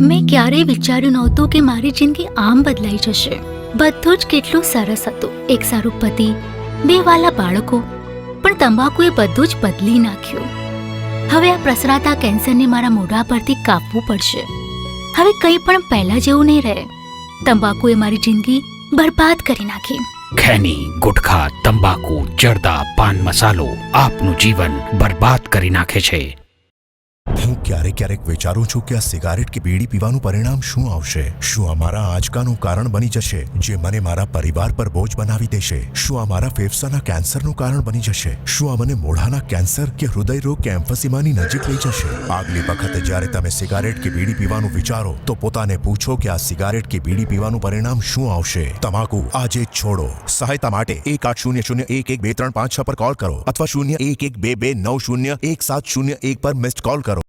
મેં ક્યારેય વિચાર્યું નહોતું કે મારી જિંદગી આમ બદલાઈ જશે. બધું જ કેટલું સરસ હતું. એક સારું પતિ, 2 વાલા બાળકો, પણ તંબાકુએ બધું જ બદલી નાખ્યું. હવે આ પ્રસરાતા કેન્સરને મારા મોઢા પરથી કાપવું પડશે. હવે કંઈ પણ પહેલા જેવું નહીં રહે. તંબાકુએ મારી જિંદગી બરબાદ કરી નાખી. ખૈની, ગુટખા, તંબાકુ, જર્દા, પાન મસાલો આપનું જીવન બરબાદ કરી નાખે છે. હું ક્યારેક વિચારું છું કે આ સિગારેટ કે બીડી પીવાનું પરિણામ શું આવશે. શું આ મારા આંચકાનું કારણ બની જશે, જે મને મારા પરિવાર પર બોજ બનાવી દેશે? શું આ મારા ફેફસાના કેન્સરનું કારણ બની જશે? શું આ મને મોઢાના કેન્સર કે હૃદય રોગ કે એમ્ફસીમાની નજીક લઈ જશે? આગલી વખતે જ્યારે તમે સિગારેટ કે બીડી પીવાનું વિચારો તો પોતાને પૂછો કે આ સિગારેટ કે બીડી પીવાનું પરિણામ શું આવશે. તમાકુ આજે જ છોડો. સહાયતા માટે 1800112356 પર કોલ કરો અથવા 0112290170 પર મિસ્ડ કોલ કરો.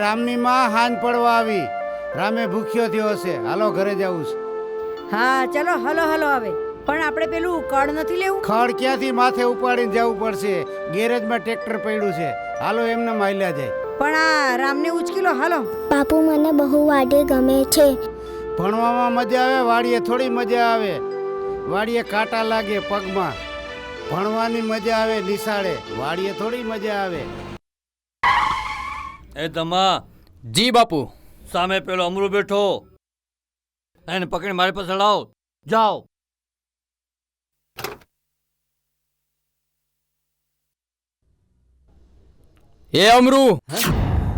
રામની માં હાંજ પડવા આવી. રામે ભૂખ્યો થયો હશે. હાલો ઘરે જવું છે. હા ચલો હલો હવે. પણ આપણે પેલું કળ નથી લેવું? ખડ ક્યાંથી માથે ઉપાડીને જવું પડશે. ગેરેજમાં ટ્રેક્ટર પડ્યું છે. હાલો એમને માલ્યા જાય. પણ આ રામને ઉચકી લો. હાલો બાપુ, મને બહુ વાડી ગમે છે. ભણવામાં મજા આવે, વાડીએ થોડી મજા આવે. વાડીએ કાંટા લાગે પગમાં. ભણવાની મજા આવે નિશાળે, વાડીએ થોડી મજા આવે. એ દમા. જી બાપુ. સામે પેલો અમરૂ બેઠો, એને પકડી મારી પાસે લાવો. જાઓ. એ અમરૂ,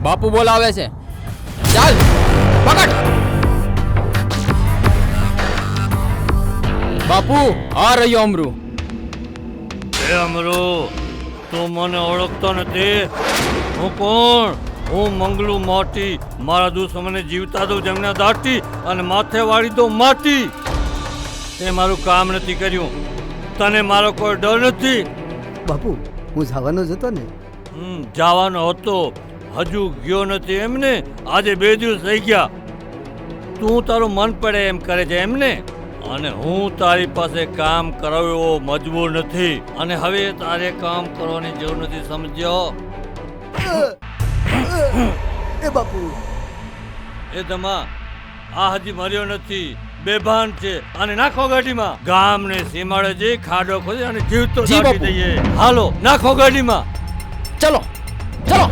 બાપુ બોલાવે છે. ચાલ પકડ. બાપુ આ રહ્યો અમરૂ. એ અમરૂ, તું મને ઓળખતો નથી? હું કોણ? હું મંગલુ મોટી. મારા દુશ્મને જીવતા દઉં જમના દાટી અને માથે વાળી દઉં માટી. તે મારું કામ નથી કર્યું. તને મારો કોઈ ડર નથી? બાપુ, હું જવાનો જ હતો ને. જવાનો હતો, હજુ ગયો નથી એમને? આજે 2 દિવસ થઈ ગયા. તું તારું મન પડે એમ કરે છે એમને. અને હું તારી પાસે કામ કરાવ્યો મજબૂર નથી, અને હવે તારે કામ કરવાની જરૂર નથી, સમજ્યો? એ બાપુ એ ધમા, આ હજી મર્યો નથી, બેભાન છે, અને નાખો ગાડીમાં. ગામને સીમાડે જઈ ખાડો ખોદી અને જીવતો જી દાટી બાપુ. દઈએ. હાલો, નાખો ગાડીમાં. ચલો ચલો.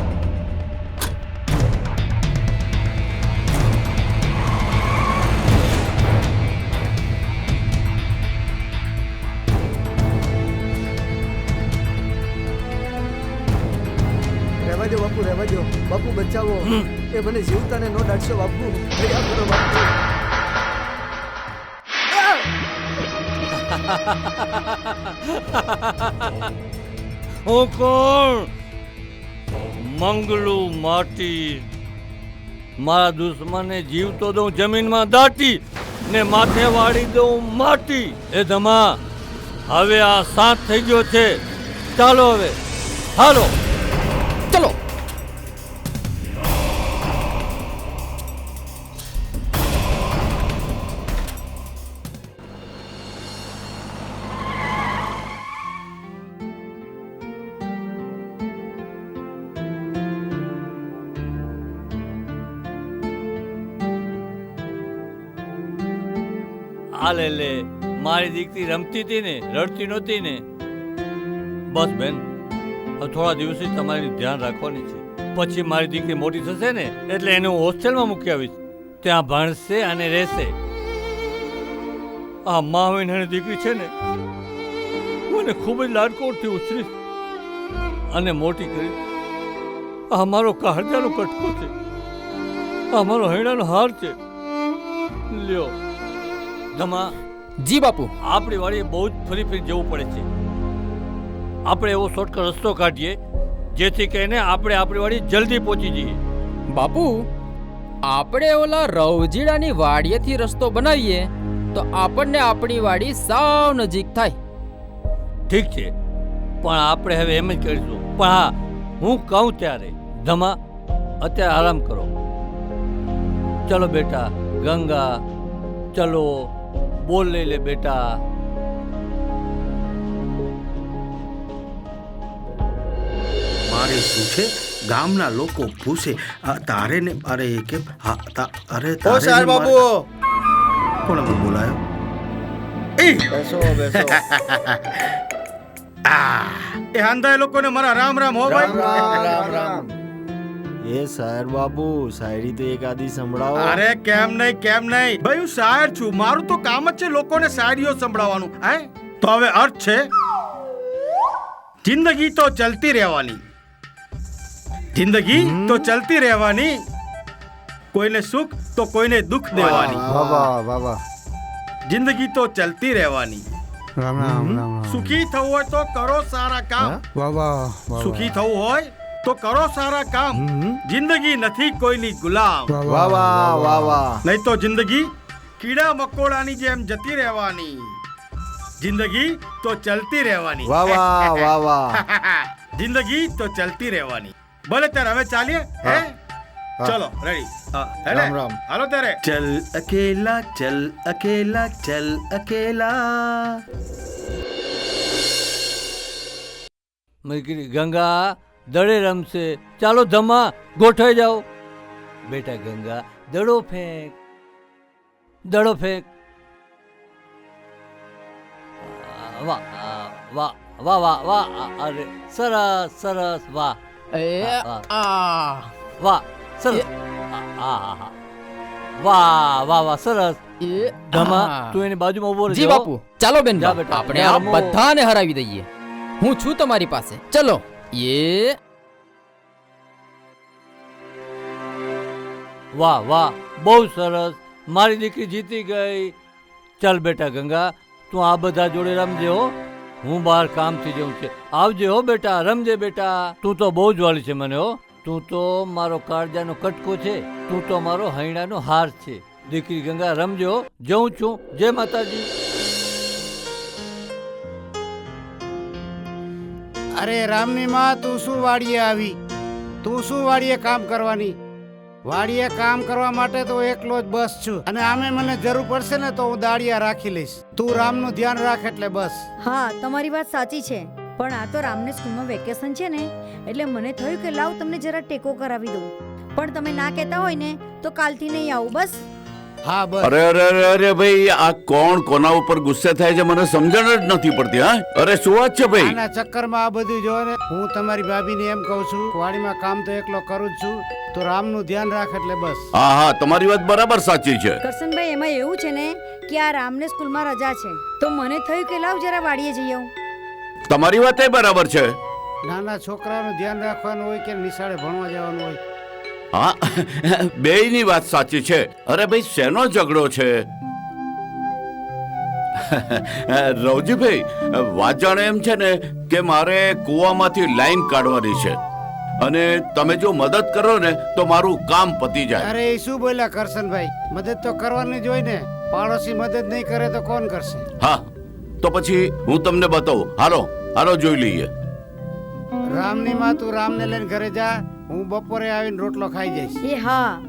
રહેવા દો બાપુ, રહેવા દો બાપુ, બચાવો. એ મને જીવતાને નો દાટશો બાપુ, દયા કરો બાપુ. હું કોણ? મંગલુ માટી. મારા દુશ્મને જીવતો દઉં જમીનમાં દાટી, ને માથે વાળી દઉં માટી. એ ધમા, હવે આ સાત થઈ ગયો છે. ચાલો હવે, હાલો. ચલો. આ લે, મારી દીકરી રમતી હતી ને, રડતી નહોતી ને. બસ બેન, હવે થોડા દિવસે તમારી ધ્યાન રાખવાની છે. પછી મારી દીકરી મોટી થશે ને, એટલે એને હું હોસ્ટેલમાં મૂકી આવીશ. ત્યાં ભણશે અને રહેશે. આ માવીની દીકરી છે ને, મને ખૂબ જ લાડકોડથી ઉછરી અને મોટી કરી. આ મારો કાળજાનો કટકો છે, આ મારો હૈણાનો હાર છે. લ્યો ધમા. જી બાપુ. આપણી વાડીએ બહુ જ ફરી જવું પડે છે. આપણે એવો શોર્ટકટ રસ્તો કાઢીએ જેથી કરીને આપણે આપણી વાડી જલ્દી પહોંચી જઈએ. બાપુ, આપણે ઓલા રવજીડાની વાડીએથી રસ્તો બનાવીએ તો આપણને આપણી વાડી સાવ નજીક થાય. ઠીક છે, પણ આપણે હવે એમ જ કરીશું. પણ હા, હું કહું ત્યારે ધમા, અત્યારે આરામ કરો. ચલો બેટા ગંગા, ચલો બોલ લઈ લે બેટા. મારે શું છે, ગામના લોકો પૂછે તારે ને, અરે કેમ અરે તારે બાબુ કોણે મને બોલાયો? બેસો બેસો. એ હાંધા લોકોને મારા રામ રામ હો ભાઈ. રામ રામ. એ સાહેબ બાબુ, શાયરી તો એક આદી સંભળાવો. અરે કેમ નહીં ભાઈ, હું શાયર છું. મારું તો કામ જ છે લોકોને શાયરીઓ સંભળાવવાનું. હે તો હવે અર્થ છે, જિંદગી તો ચલતી રહેવાની, જિંદગી તો ચલતી રહેવાની, કોઈને સુખ તો કોઈને દુઃખ દેવાની. વાહ વાહ વાહ. જિંદગી તો ચલતી રહેવાની. રામ રામ રામ. સુખી થવું હોય તો કરો સારા કામ. વાહ વાહ. સુખી થવું હોય તો કરો સારા કામ. જિંદગી નથી કોઈની ગુલામ. વાહ વાહ વાહ વાહ. નહીં તો જિંદગી કીડા મકોડાની જેમ જતી રહેવાની. જિંદગી તો ચલતી રહેવાની. વાહ વાહ વાહ વાહ. જિંદગી તો ચલતી રહેવાની. ભલે ત્યારે હવે ચાલીએ. હે ચલો રેડી. રામ રામ. હાલો ત્યારે. ચલ અકેલા ચલ અકેલા ચલ અકેલા. મેં કીધું ગંગા દડે રમશે. ચાલો ધમા, ગોઠવાઈ જાઓ. બેટા ગંગા, દડો ફેંક, દડો ફેંક. વાહ વાહ વાહ વાહ વાહ. અરે સરસ સરસ. વાહ વાહ સરસ. વાહ વાહ વાહ સરસ. ધમા, તું એની બાજુમાં ઉભો રહેજો. જી બાપુ. ચાલો બેન, જા બેટા, આપણે આ રમો. બધાને હરાવી દઈએ. હું છું તમારી પાસે. ચલો. વાહ વાહ, બહુ સરસ. મારી દીકરી જીતી ગઈ. ચાલ બેટા ગંગા, તું આ બધા જોડે રમજે હો. હું બહાર કામથી જઉં છે. આવજે હો બેટા, રમજે બેટા. તું તો બહુ જ વાલી છે મને હો. તું તો મારો કાળજાનો કટકો છે, તું તો મારો હૈણાનો હાર છે. દીકરી ગંગા રમજે હો. જઉં છું. જય માતાજી. અરે રામની માં, તું શું વાડીએ આવી? તું શું વાડીએ કામ કરવાની? વાડીએ કામ કરવા માટે તો એકલો જ બસ છું, અને આમે મને જરૂર પડશે ને તો હું દાળિયા રાખી લઈશ. તું રામનું ધ્યાન રાખ એટલે બસ. હા તમારી વાત સાચી છે, પણ આ તો રામને સ્કૂલમાં વેકેશન છે ને, એટલે મને થયું કે લાવ તમને જરા ટેકો કરાવી દઉં. પણ તમે ના કહેતા હોય ને તો કાલથી નહીં આવું બસ. હા બસ. અરે અરે અરે અરે ભાઈ, આ કોણ કોના ઉપર ગુસ્સે થાય છે મને સમજણ જ નથી પડતી. હા, અરે શું વાત છે ભાઈ? આના ચક્કરમાં આ બધું જો ને, હું તમારી ભાભીને એમ કહું છું, વાડીમાં કામ તો એકલો કરું જ છું, તો રામનું ધ્યાન રાખ એટલે બસ. હા હા, તમારી વાત બરાબર સાચી છે. કરશનભાઈ, એમાં એવું છે ને કે આ રામને સ્કૂલમાં રજા છે, તો મને થયું કે લાવ જરા વાડીએ જઈ આવું. તમારી વાત એ બરાબર છે. નાના છોકરાનું ધ્યાન રાખવાનું હોય કે નિશાળે ભણવા જવાનું હોય. હા, બેયની વાત સાચી છે. અરે ભાઈ, શેનો ઝઘડો છે? રવજીભાઈ, વાત જાણે એમ છે ને કે મારે કૂવામાંથી લાઈન કાઢવાની છે, અને તમે જો મદદ કરો ને તો મારું કામ પતી જાય. અરે એ શું બોલ્યા કરશનભાઈ, મદદ તો કરવાની જ હોય ને. પાડોશી મદદ નહીં કરે તો કોણ કરશે? હા, તો પછી હું તમને બતાવું. હાલો હાલો, જોઈ લઈએ. રામની માં, તું રામને લઈને ઘરે જા, હું બપોરે આવીને રોટલો ખાઈ જઈશ. એ હા.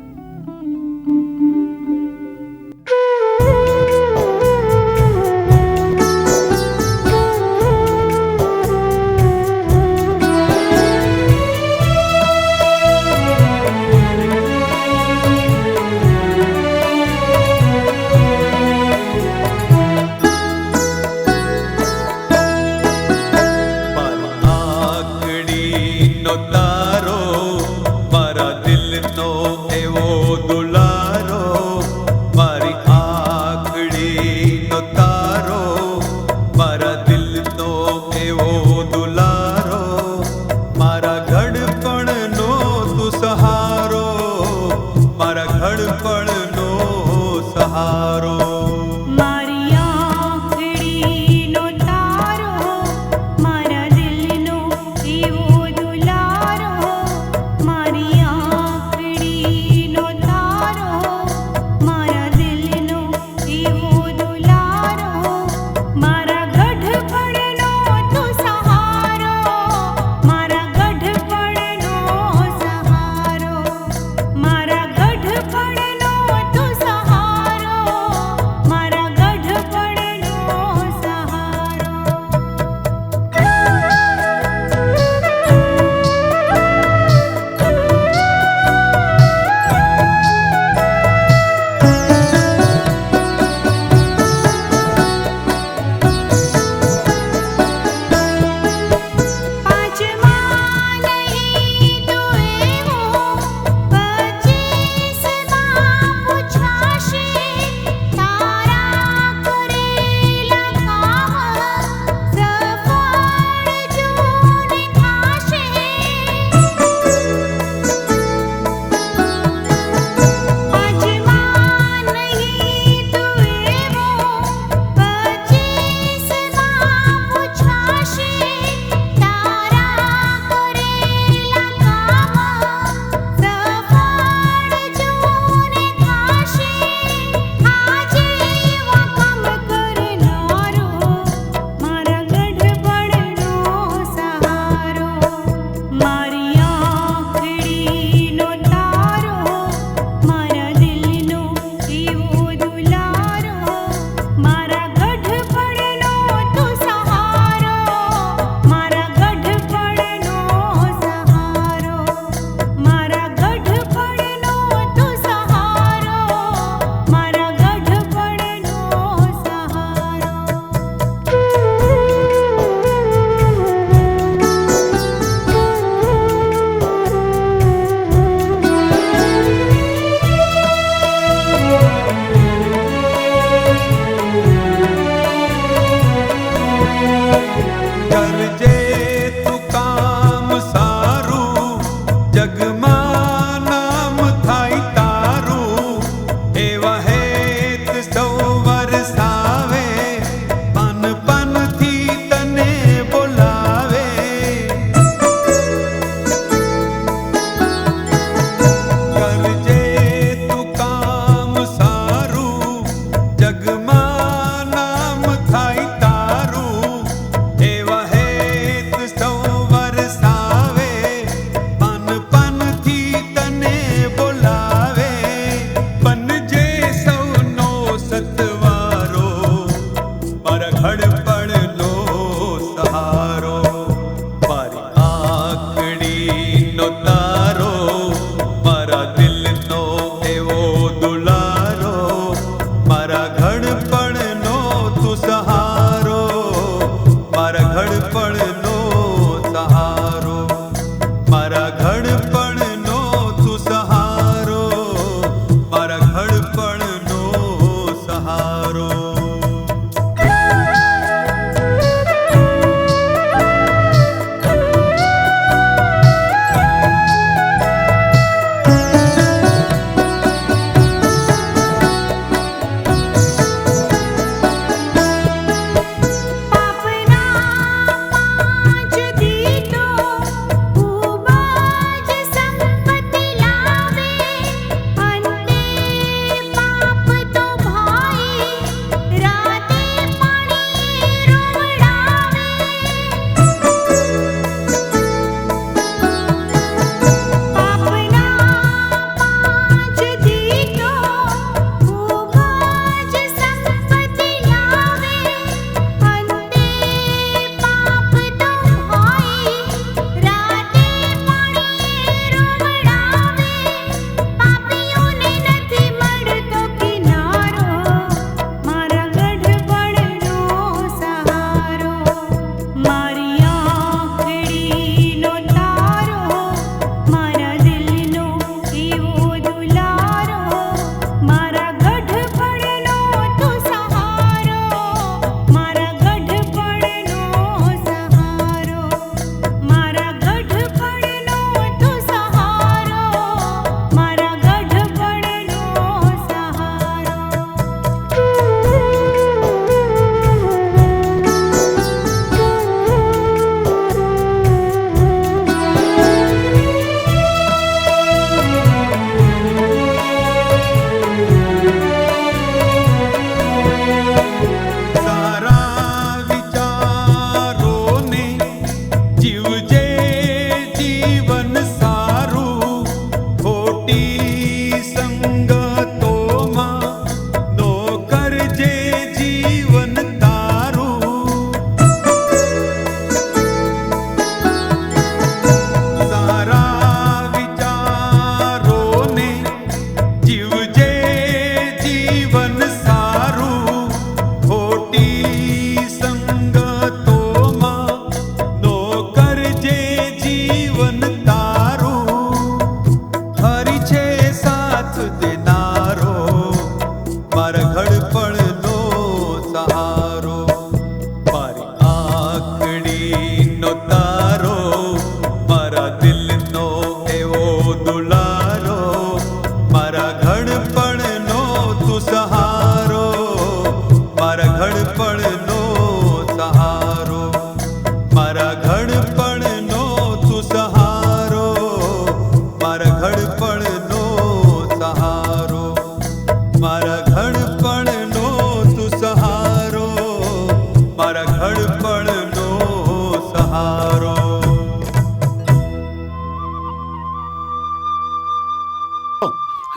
મારા ઘડપણનો સહારો, મારા ઘડપણનો તું સહારો, મારા ઘડપણનો સહારો.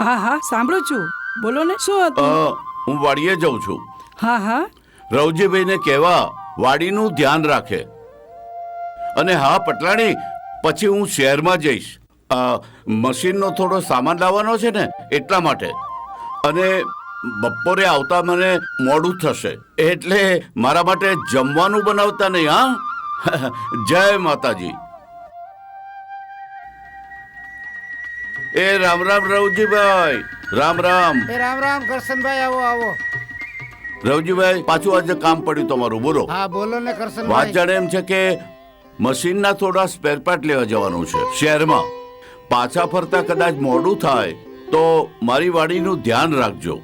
હા હા સાંભળું છું, બોલો ને શું હતું? હું વાડીએ જઉં છું. હા હા રવજીભાઈને કહેવા વાડીનું ધ્યાન રાખે. અને હા પટલાણી, પછી હું શહેરમાં જઈશ. મશીનનો થોડો સામાન લાવવાનો છે ને એટલા માટે. અને બપોરે આવતા મને મોડું થશે, એટલે મારા માટે જમવાનું બનાવતા નહીં. હા, જય માતાજી. એ રામ રામ રવજીભાઈ. રામ રામ. એ રામ રામ કરશનભાઈ, આવો આવો. રવજીભાઈ, પાછું આજે કામ પડ્યું તમારું, બોલો. હા બોલો ને કરશનભાઈ. વાત જાણે એમ છે કે મશીનના થોડા સ્પેર પાર્ટ લેવા જવાનું છે શહેરમાં. પાછા ફરતા કદાચ મોડું થાય તો મારી વાડીનું ધ્યાન રાખજો.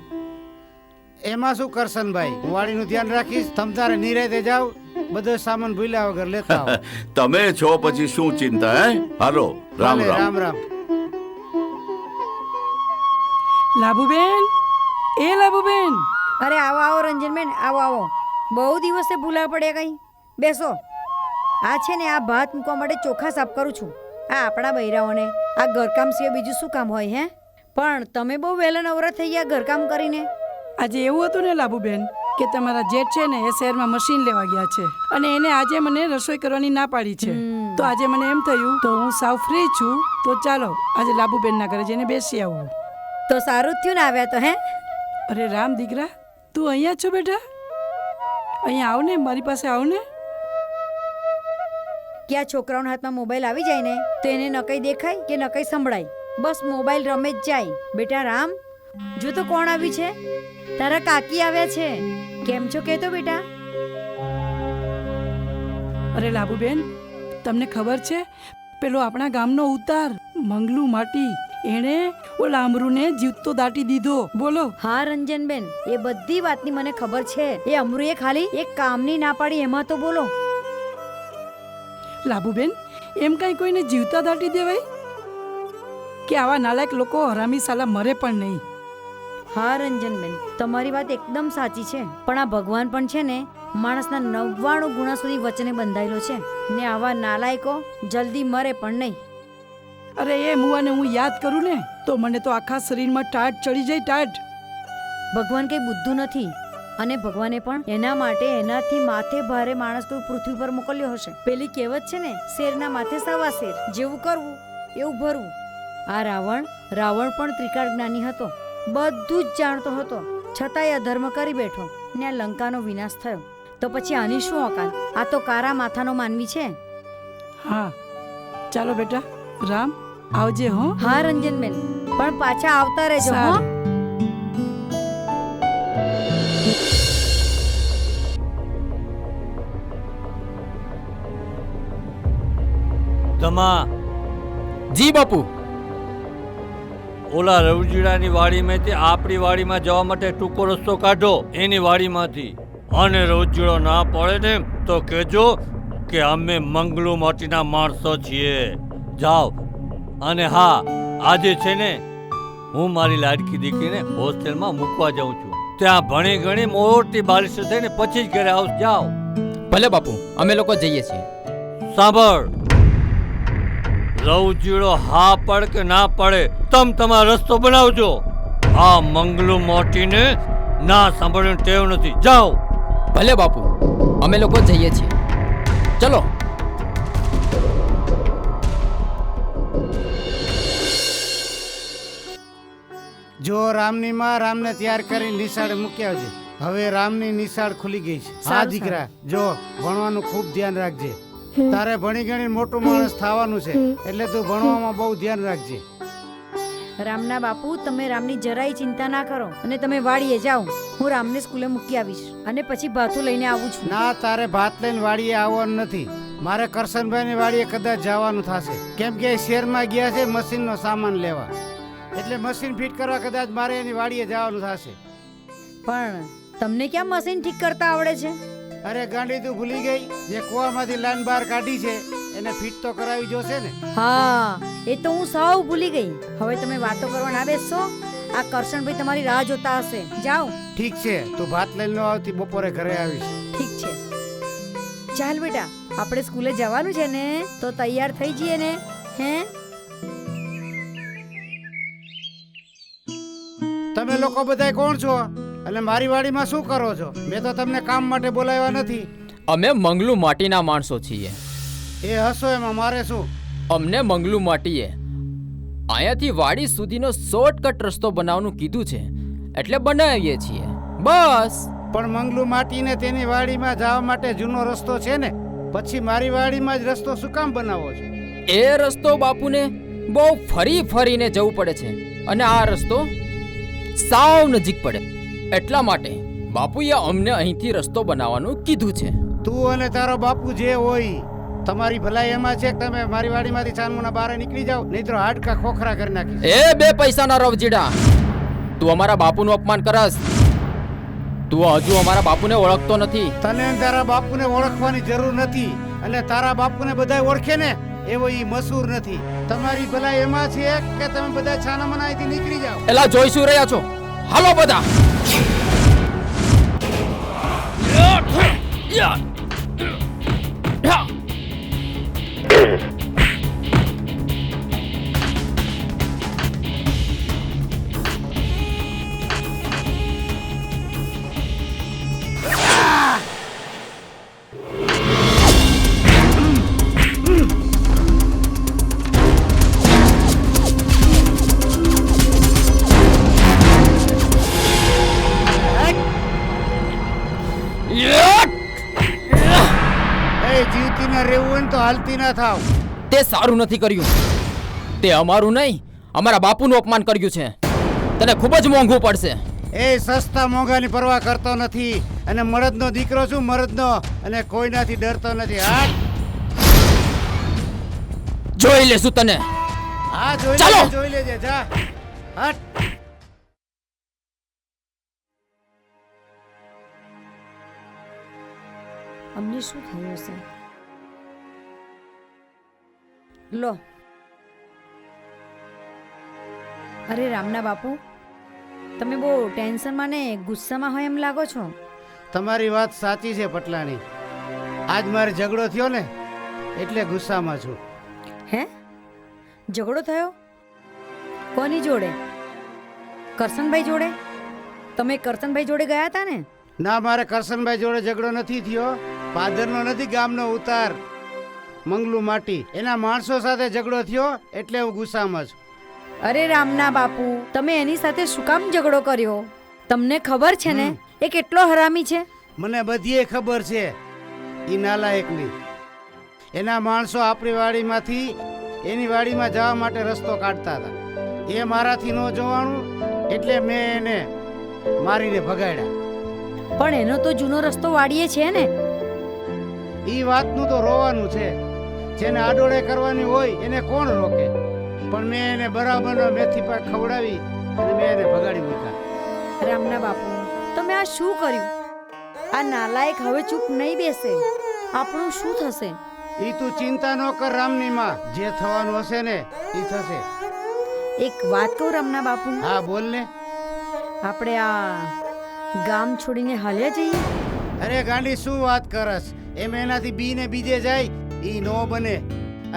એમાં શું કરશનભાઈ, હું વાડીનું ધ્યાન રાખીશ. તમ તારે નિરાતે જાવ, બધો સામાન ભૂલ્યા વગર લેતા આવો. તમે છો પછી શું ચિંતા? હે, હાલો. રામ રામ. રામ રામ. લાભુબેન, એ લાભુબેન. અરે આવો આવો રંજનબેન, આવો આવો. બહુ દિવસે ભૂલા પડે કઈ. બેસો. આ છે ને, આ ભાત મૂકવા માટે ચોખા સાફ કરું છું. આ આપણા બૈરાઓને આ ઘરકામ સિવાય બીજું શું કામ હોય હે? પણ તમે બહુ વહેલા નવરા થઈ ગયા ઘરકામ કરીને. આજે એવું હતું ને લાભુબેન કે તમારા જેઠ છે ને એ શહેરમાં મશીન લેવા ગયા છે અને એને આજે મને રસોઈ કરવાની ના પાડી છે. તો આજે મને એમ થયું તો હું સાવ ફ્રી છું, તો ચાલો આજે લાભુબેનના ઘરે જઈને બેસી આવું. તો સારું જ થયું ને આવ્યા તો. હે, અરે રામ દીકરા, તું અહીંયા છો બેટા? અહીંયા આવ ને, મારી પાસે આવ ને. કે આ છોકરાઓના હાથમાં મોબાઈલ આવી જાય ને તો એને ન કંઈ દેખાય કે ન કંઈ સંભળાય, બસ મોબાઈલ રમે જ જાય. બેટા રામ, જો તો કોણ આવ્યું છે? તારા કાકી આવ્યા છે. કેમ છો કહેતો બેટા? અરે લાભુબેન, તમને ખબર છે પેલો આપણા ગામનો ઉતાર મંગલુ માટી, એણે ઓલા અમરુને જીવતો દાટી દીધો. બોલો. હા રંજનબેન, એ બધી વાતની મને ખબર છે. એ અમરુએ ખાલી એક કામની ના પાડી એમાં તો બોલો. લાભુબેન, એમ કઈ કોઈને જીવતા દાટી દેવાય કે આવા નાલાયક લોકો હરામી સાલા મરે પણ નહીં. હા રંજનબેન, તમારી વાત એકદમ સાચી છે. પણ આ ભગવાન પણ છે ને માણસના 99 ગુણા સુધી વચને બંધાયેલો છે ને આવા નાલાયકો જલ્દી મરે પણ નહીં. અરે એ મુવાને હું યાદ કરું ને તો મને તો આખા શરીરમાં ટાટ ચડી જાય. ટાટ. ભગવાન કઈ બુદ્ધું નથી અને ભગવાને પણ એના માટે એનાથી માથે ભારે માણસ કોઈ પૃથ્વી પર મોકલ્યો હશે. પેલી કહેવત છે ને, શેરના માથે સવા શેર, જેવું કરવું એવું ભરવું. આ રાવણ પણ ત્રિકાળ જ્ઞાની હતો, બધું જ જાણતો હતો, છતાંય અધર્મ કરી બેઠો ને આ લંકાનો વિનાશ થયો. તો પછી આની શું ઓકાત? આ તો કારા માથાનો માનવી છે. હા ચાલો બેટા, રામ આવજે. હો. હા રંજનબેન, પણ પાછા આવતા રહેજો. હો. તમા. જી બાપુ. ઓલા રવજીડાની વાડીમાંથી આપણી વાડીમાં જવા માટે ટૂંકો રસ્તો કાઢો, એની વાડીમાંથી. અને રવજીડો ના પડે ને તો કહેજો કે અમે મંગલુ માટીના માણસો છીએ. જાઓ. અને હા, આજે છે ને હું મારી લાડકી દીકરીને હોસ્ટેલમાં મૂકવા જાઉં છું. ત્યાં ભણી ગણી મોટી બાલિશ થઈને પછી જ ઘરે આવ. જાઓ. ભલે બાપુ, અમે લોકો જઈએ છીએ. સાંભળ, રવજીડો હા પડ કે ના પડે, તમારો રસ્તો બનાવજો. આ મંગલુ મોટીને ના સાંભળવાની ટેવ નથી. જાઓ. ભલે બાપુ, અમે લોકો જઈએ છીએ. ચલો. જો રામની માં રામને તૈયાર કરી નિશાળે મૂક્યા છે. હવે રામની નિશાળ ખુલી ગઈ છે. હા દીકરા, જો ભણવાનું ખૂબ ધ્યાન રાખજે. તારે ભણી ગણી મોટું માણસ થવાનું છે, એટલે તું ભણવામાં બહુ ધ્યાન રાખજે. રામના બાપુ, તમે રામની જરાય ચિંતા ના કરો અને તમે વાડીએ જાઓ. હું રામને સ્કૂલે મૂકી આવીશ અને પછી ભાથું લઈને આવું છું. ના, તારે ભાત લઈને વાડીએ આવવાનું નથી. મારે કરશનભાઈની વાડીએ કદાચ જવાનું થશે, કેમ કે શહેરમાં ગયા છે મશીનનો સામાન લેવા. એટલે મશીન ફિટ કરવા કદાચ મારે એની વાડીએ જવાનું થશે. પણ તમને ક્યાં મશીન ઠીક કરતા આવડે છે? અરે ગાંડી, તું ભૂલી ગઈ? જે કુવામાંથી લાઈન બહાર કાઢી છે એને ફિટ તો કરાવી જોશે ને. હા, એ તો હું સાવ ભૂલી ગઈ. હવે તમે વાતો કરવા ના બેસશો. આ કરશનભાઈ તમારી રાહ જોતા હશે. જાઓ. ઠીક છે, તું ભાત લઈને આવતી, બપોરે ઘરે આવીશ. ઠીક છે. ચાલ બેટા, આપણે સ્કૂલે જવાનું છે ને, તો તૈયાર થઈ જઈએ ને. હે? તમે લોકો બધા કોણ છો અને મારી વાડીમાં શું કરો છો? મેં તો તમને કામ માટે બોલાવ્યા નથી. અમે મંગલુ માટીના માણસો છીએ. એ હસો, એમાં મારે શું? અમને મંગલુ માટીએ અહીંયાથી વાડી સુધીનો શોર્ટકટ રસ્તો બનાવવાનું કીધું છે, એટલે બનાવીએ છીએ. બસ. પણ મંગલુ માટીને તેની વાડીમાં જવા માટે જૂનો રસ્તો છે ને, પછી મારી વાડીમાં જ રસ્તો શું કામ બનાવો છો? એ રસ્તો બાપુને બહુ ફરીને જવું પડે છે અને આ રસ્તો સાવ નજીક પડે, એટલા માટે બાપુએ અમને અહીંથી રસ્તો બનાવવાનું કીધું છે. તું અને તારો બાપુ જે હોય, તમારી ભલાઈ એમાં છે કે તમે મારી વાડીમાંથી ચાંદમુના બહાર નીકળી જાઓ, નહીં તો હાડકા ખોખરા કરી નાખી. એ બે પૈસાના રવજીડા, તું અમારા બાપુનું અપમાન કરસ. તું હજુ અમારા બાપુને ઓળખતો નથી. તને તારા બાપુને ઓળખવાની જરૂર નથી, અને તારા બાપુને બધા ઓળખે ને એવો ઈ મશહૂર નથી. તમારી ભલાઈ એમાં છે કે તમે બધા છાના મનાઈથી નીકળી જાઓ. એલા જોઈશું રહ્યા છો, હાલો બધા. જીવતી ના રહેવું હોય ને તો હાલતી ના થાવ. તે સારું નથી કર્યું. તે અમારું નહીં, અમારા બાપુનું અપમાન કર્યું છે. તને ખૂબ જ મોંઘું પડશે. એ સસ્તા મોંઘાની પરવા કરતો નથી અને મરદનો દીકરો છું, મરદનો, અને કોઈનાથી ડરતો નથી. હાટ. જોઈ લેશું તને. હા જોઈ ચાલો. લેજે, જોઈ લેજે. જા. હટ. અમને શું થયું હશે? લો. અરે રામના બાપુ, તમે બહુ ટેન્શનમાં ને ગુસ્સામાં હોય એમ લાગો છો. તમારી વાત સાચી છે પટલાણી. આજ મારે ઝઘડો થયો ને એટલે ગુસ્સામાં છું. હે? ઝઘડો થયો? કોની જોડે? કરશનભાઈ જોડે? તમે કરશનભાઈ જોડે ગયા હતા ને? ના, મારે કરશનભાઈ જોડે ઝઘડો નથી થયો. પાદરનો નથી, ગામનો ઉતાર મંગલુ માટી, એના માણસો સાથે ઝઘડો થયો એટલે હું ગુસ્સામાં છું. અરે રામના બાપુ, તમે એની સાથે શું કામ ઝઘડો કર્યો? તમને ખબર છે ને એ કેટલો હરામી છે? મને બધીએ ખબર છે. ઈ નાલાયકની. એના માણસો આપણી વાડીમાંથી એની વાડીમાં જવા માટે રસ્તો કાઢતા હતા. એ મારાથી ન જોવાનું એટલે મેં એને મારીને ભગાડ્યા. પણ એનો તો જૂનો રસ્તો વાડીએ છે ને. ઈ વાતનું તો રોવાનું છે. જેને આડોળે કરવાની હોય એને કોણ રોકે? પણ મેં એને બરાબરનો મેથી પાક ખવડાવી અને મેં એને ભગાડી મૂક્યા. રામના બાપુ, તમે આ શું કર્યું? આ નાલાયક હવે ચૂપ નહીં બેસે. આપણું શું થશે? ઈ તું ચિંતા ન કર રામની માં. જે થવાનું હશે ને ઈ થશે. એક વાત કહું રામના બાપુ? હા બોલ ને. આપણે આ ગામ છોડીને હાલ્યા જઈએ? અરે ગાંડી, શું વાત કરસ? એમ એનાથી બીને બીજે જાય ઈ નો બને.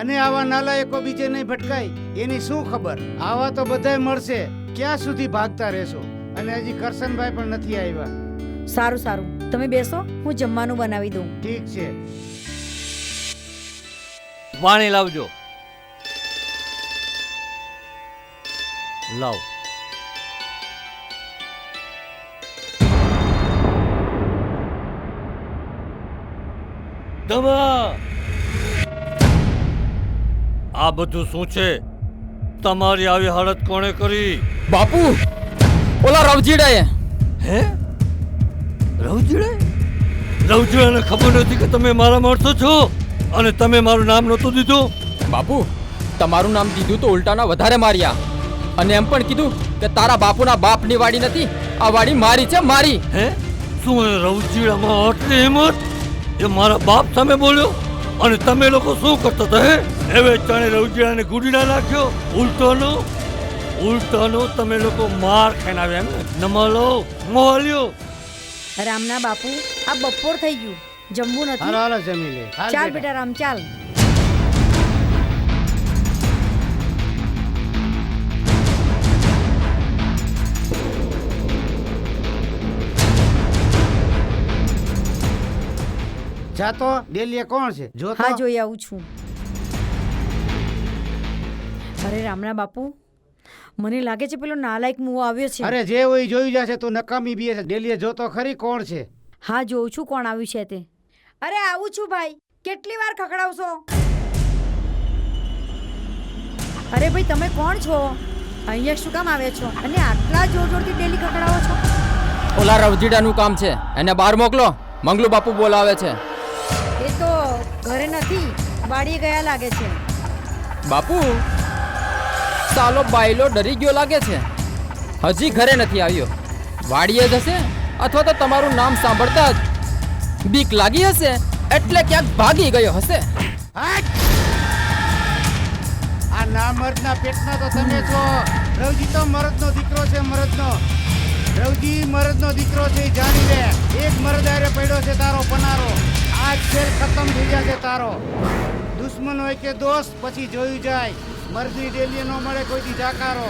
અને આવા નાલાયકો બીજે નહીં ભટકાય એની શું ખબર? આવા તો બધાય મળશે. ક્યાં સુધી ભાગતા રહેશો? અને હજી કરશનભાઈ પણ નથી આવ્યા. સારું સારું, તમે બેસો, હું જમવાનું બનાવી દઉં. ઠીક છે. પાણી લાવજો. લાવ. આ બધું શું છે? તમારી આવી હાલત કોણે કરી? બાપુ, ઓલા રવજીડાએ. હે? રવજીડે? રવજીડાને ખબર નથી કે તમે મારા માણસો છો અને તમે મારું નામ નહોતું દીધું? બાપુ, તમારું નામ દીધું તો ઉલટાના વધારે માર્યા. અને એમ પણ કીધું કે તારા બાપુના બાપની વાડી નથી, આ વાડી મારી છે, મારી. હે? શું એ રવજીડામાં આટલી હિંમત? એ મારા બાપ સામે બોલ્યો? અને તમે લોકો શું કરતા હતા? હે? હવે ચાણે રવજીડાને ગુડીના નાખ્યો. ઉલટાનો તમે લોકો માર ખાઈને આવ્યા એમ ને? નમાલો મોહલ્યો. રામના બાપુ, આ બપોર થઈ ગયું, જમવું નથી. હાલો હાલો જમી લે. ચાલ બેટા રામ, ચાલ. જાતો ડેલીએ કોણ છે? જો હા, જોઈ આવું છું. અરે રામના બાપુ, મને લાગે છે પેલો નાલાયક મુવો આવ્યો છે. અરે જે હોય જોઈ જશે. તું નકામી બી છે. ડેલીએ જોતો ખરી કોણ છે? હા, જોઉં છું કોણ આવ્યું છે તે. અરે આવું છું ભાઈ, કેટલી વાર ખખડાવશો? અરે ભાઈ, તમે કોણ છો? અહીંયા શું કામ આવ્યા છો? અને આટલા જોર જોરથી ડેલી ખખડાવો છો? ઓલા રવજીડાનું કામ છે, એને બહાર મોકલો. મંગલુ બાપુ બોલાવે છે. એ તો ઘરે નથી, વાડીએ ગયા લાગે છે. બાપુ, સાલો બાયલો ડરી ગયો લાગે છે. હજી ઘરે નથી આવ્યો. વાડીએ જશે અથવા તો તમારું નામ સાંભળતા જ બીક લાગી હશે એટલે ક્યાંક ભાગી ગયો હશે. આ નામર્દના પેટના તો તમે છો. રવજી તો મરદનો દીકરો છે, મરદનો. રવજી મરદનો દીકરો છે, જાણી લે. એક મરદ આરે પડ્યો છે તારો પનારો. આજ ખેલ ખતમ થઈ જશે તારો. દુશ્મન હોય કે દોસ્ત પછી જોયું જાય. મરદી ડેલી નો મળે કોઈથી જાકારો.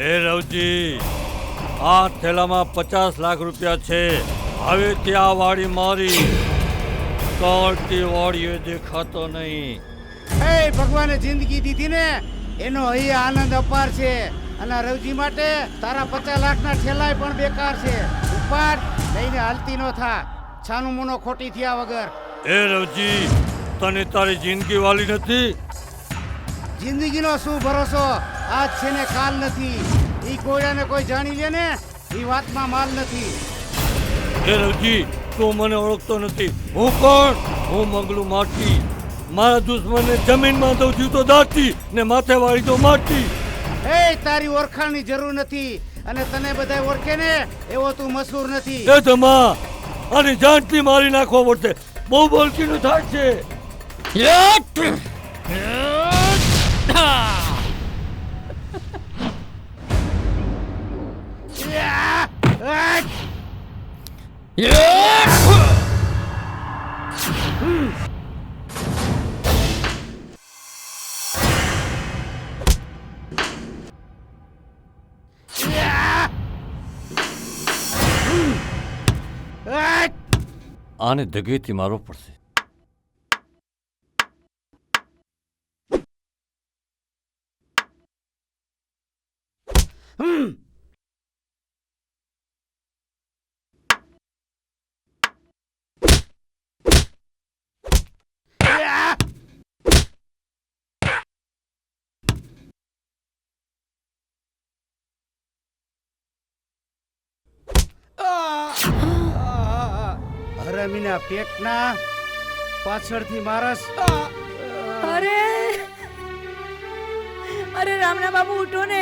એ રવજી, આ થેલામાં 50 લાખ રૂપિયા છે. હવે ત્યાં વાડી મારી તોડતી વાડીએ દેખાતો નહીં. એ ભગવાને જિંદગી દીધી ને એનો અહીં આનંદ અપાર છે. અને રવજી માટે તારા 50 લાખના ઠેલાય પણ બેકાર છે. ઉપાડ લઈને હાલતી નો થા. છાનું મુનો ખોટી થયા વગર. એ રવજી, તને તારી જિંદગી વાલી નથી? જિંદગીનો શું ભરોસો? આજ છે ને કાલ નથી. ઈ કોયડાને કોઈ જાણી લે ને ઈ વાતમાં માલ નથી. એ રવજી, તું મને ઓળખતો નથી. હું કોણ? હું મંગલું માટી. મારા દુશ્મનને જમીનમાં દઉં જીવતો દાટી ને માથે વાળી દઉં માટી. એ તારી ઓળખાણની જરૂર નથી અને તને બધાય ઓળખે ને એવો તું મશહૂર નથી. એ ધમા, આની જાનથી મારી નાખવો પડશે. બહુ બોલકીનું થાય છે. આને દગેથી મારવો પડશે. હરામીના પેટના પાછળથી મારસ. અરે અરે રામના બાપુ ઉઠો ને.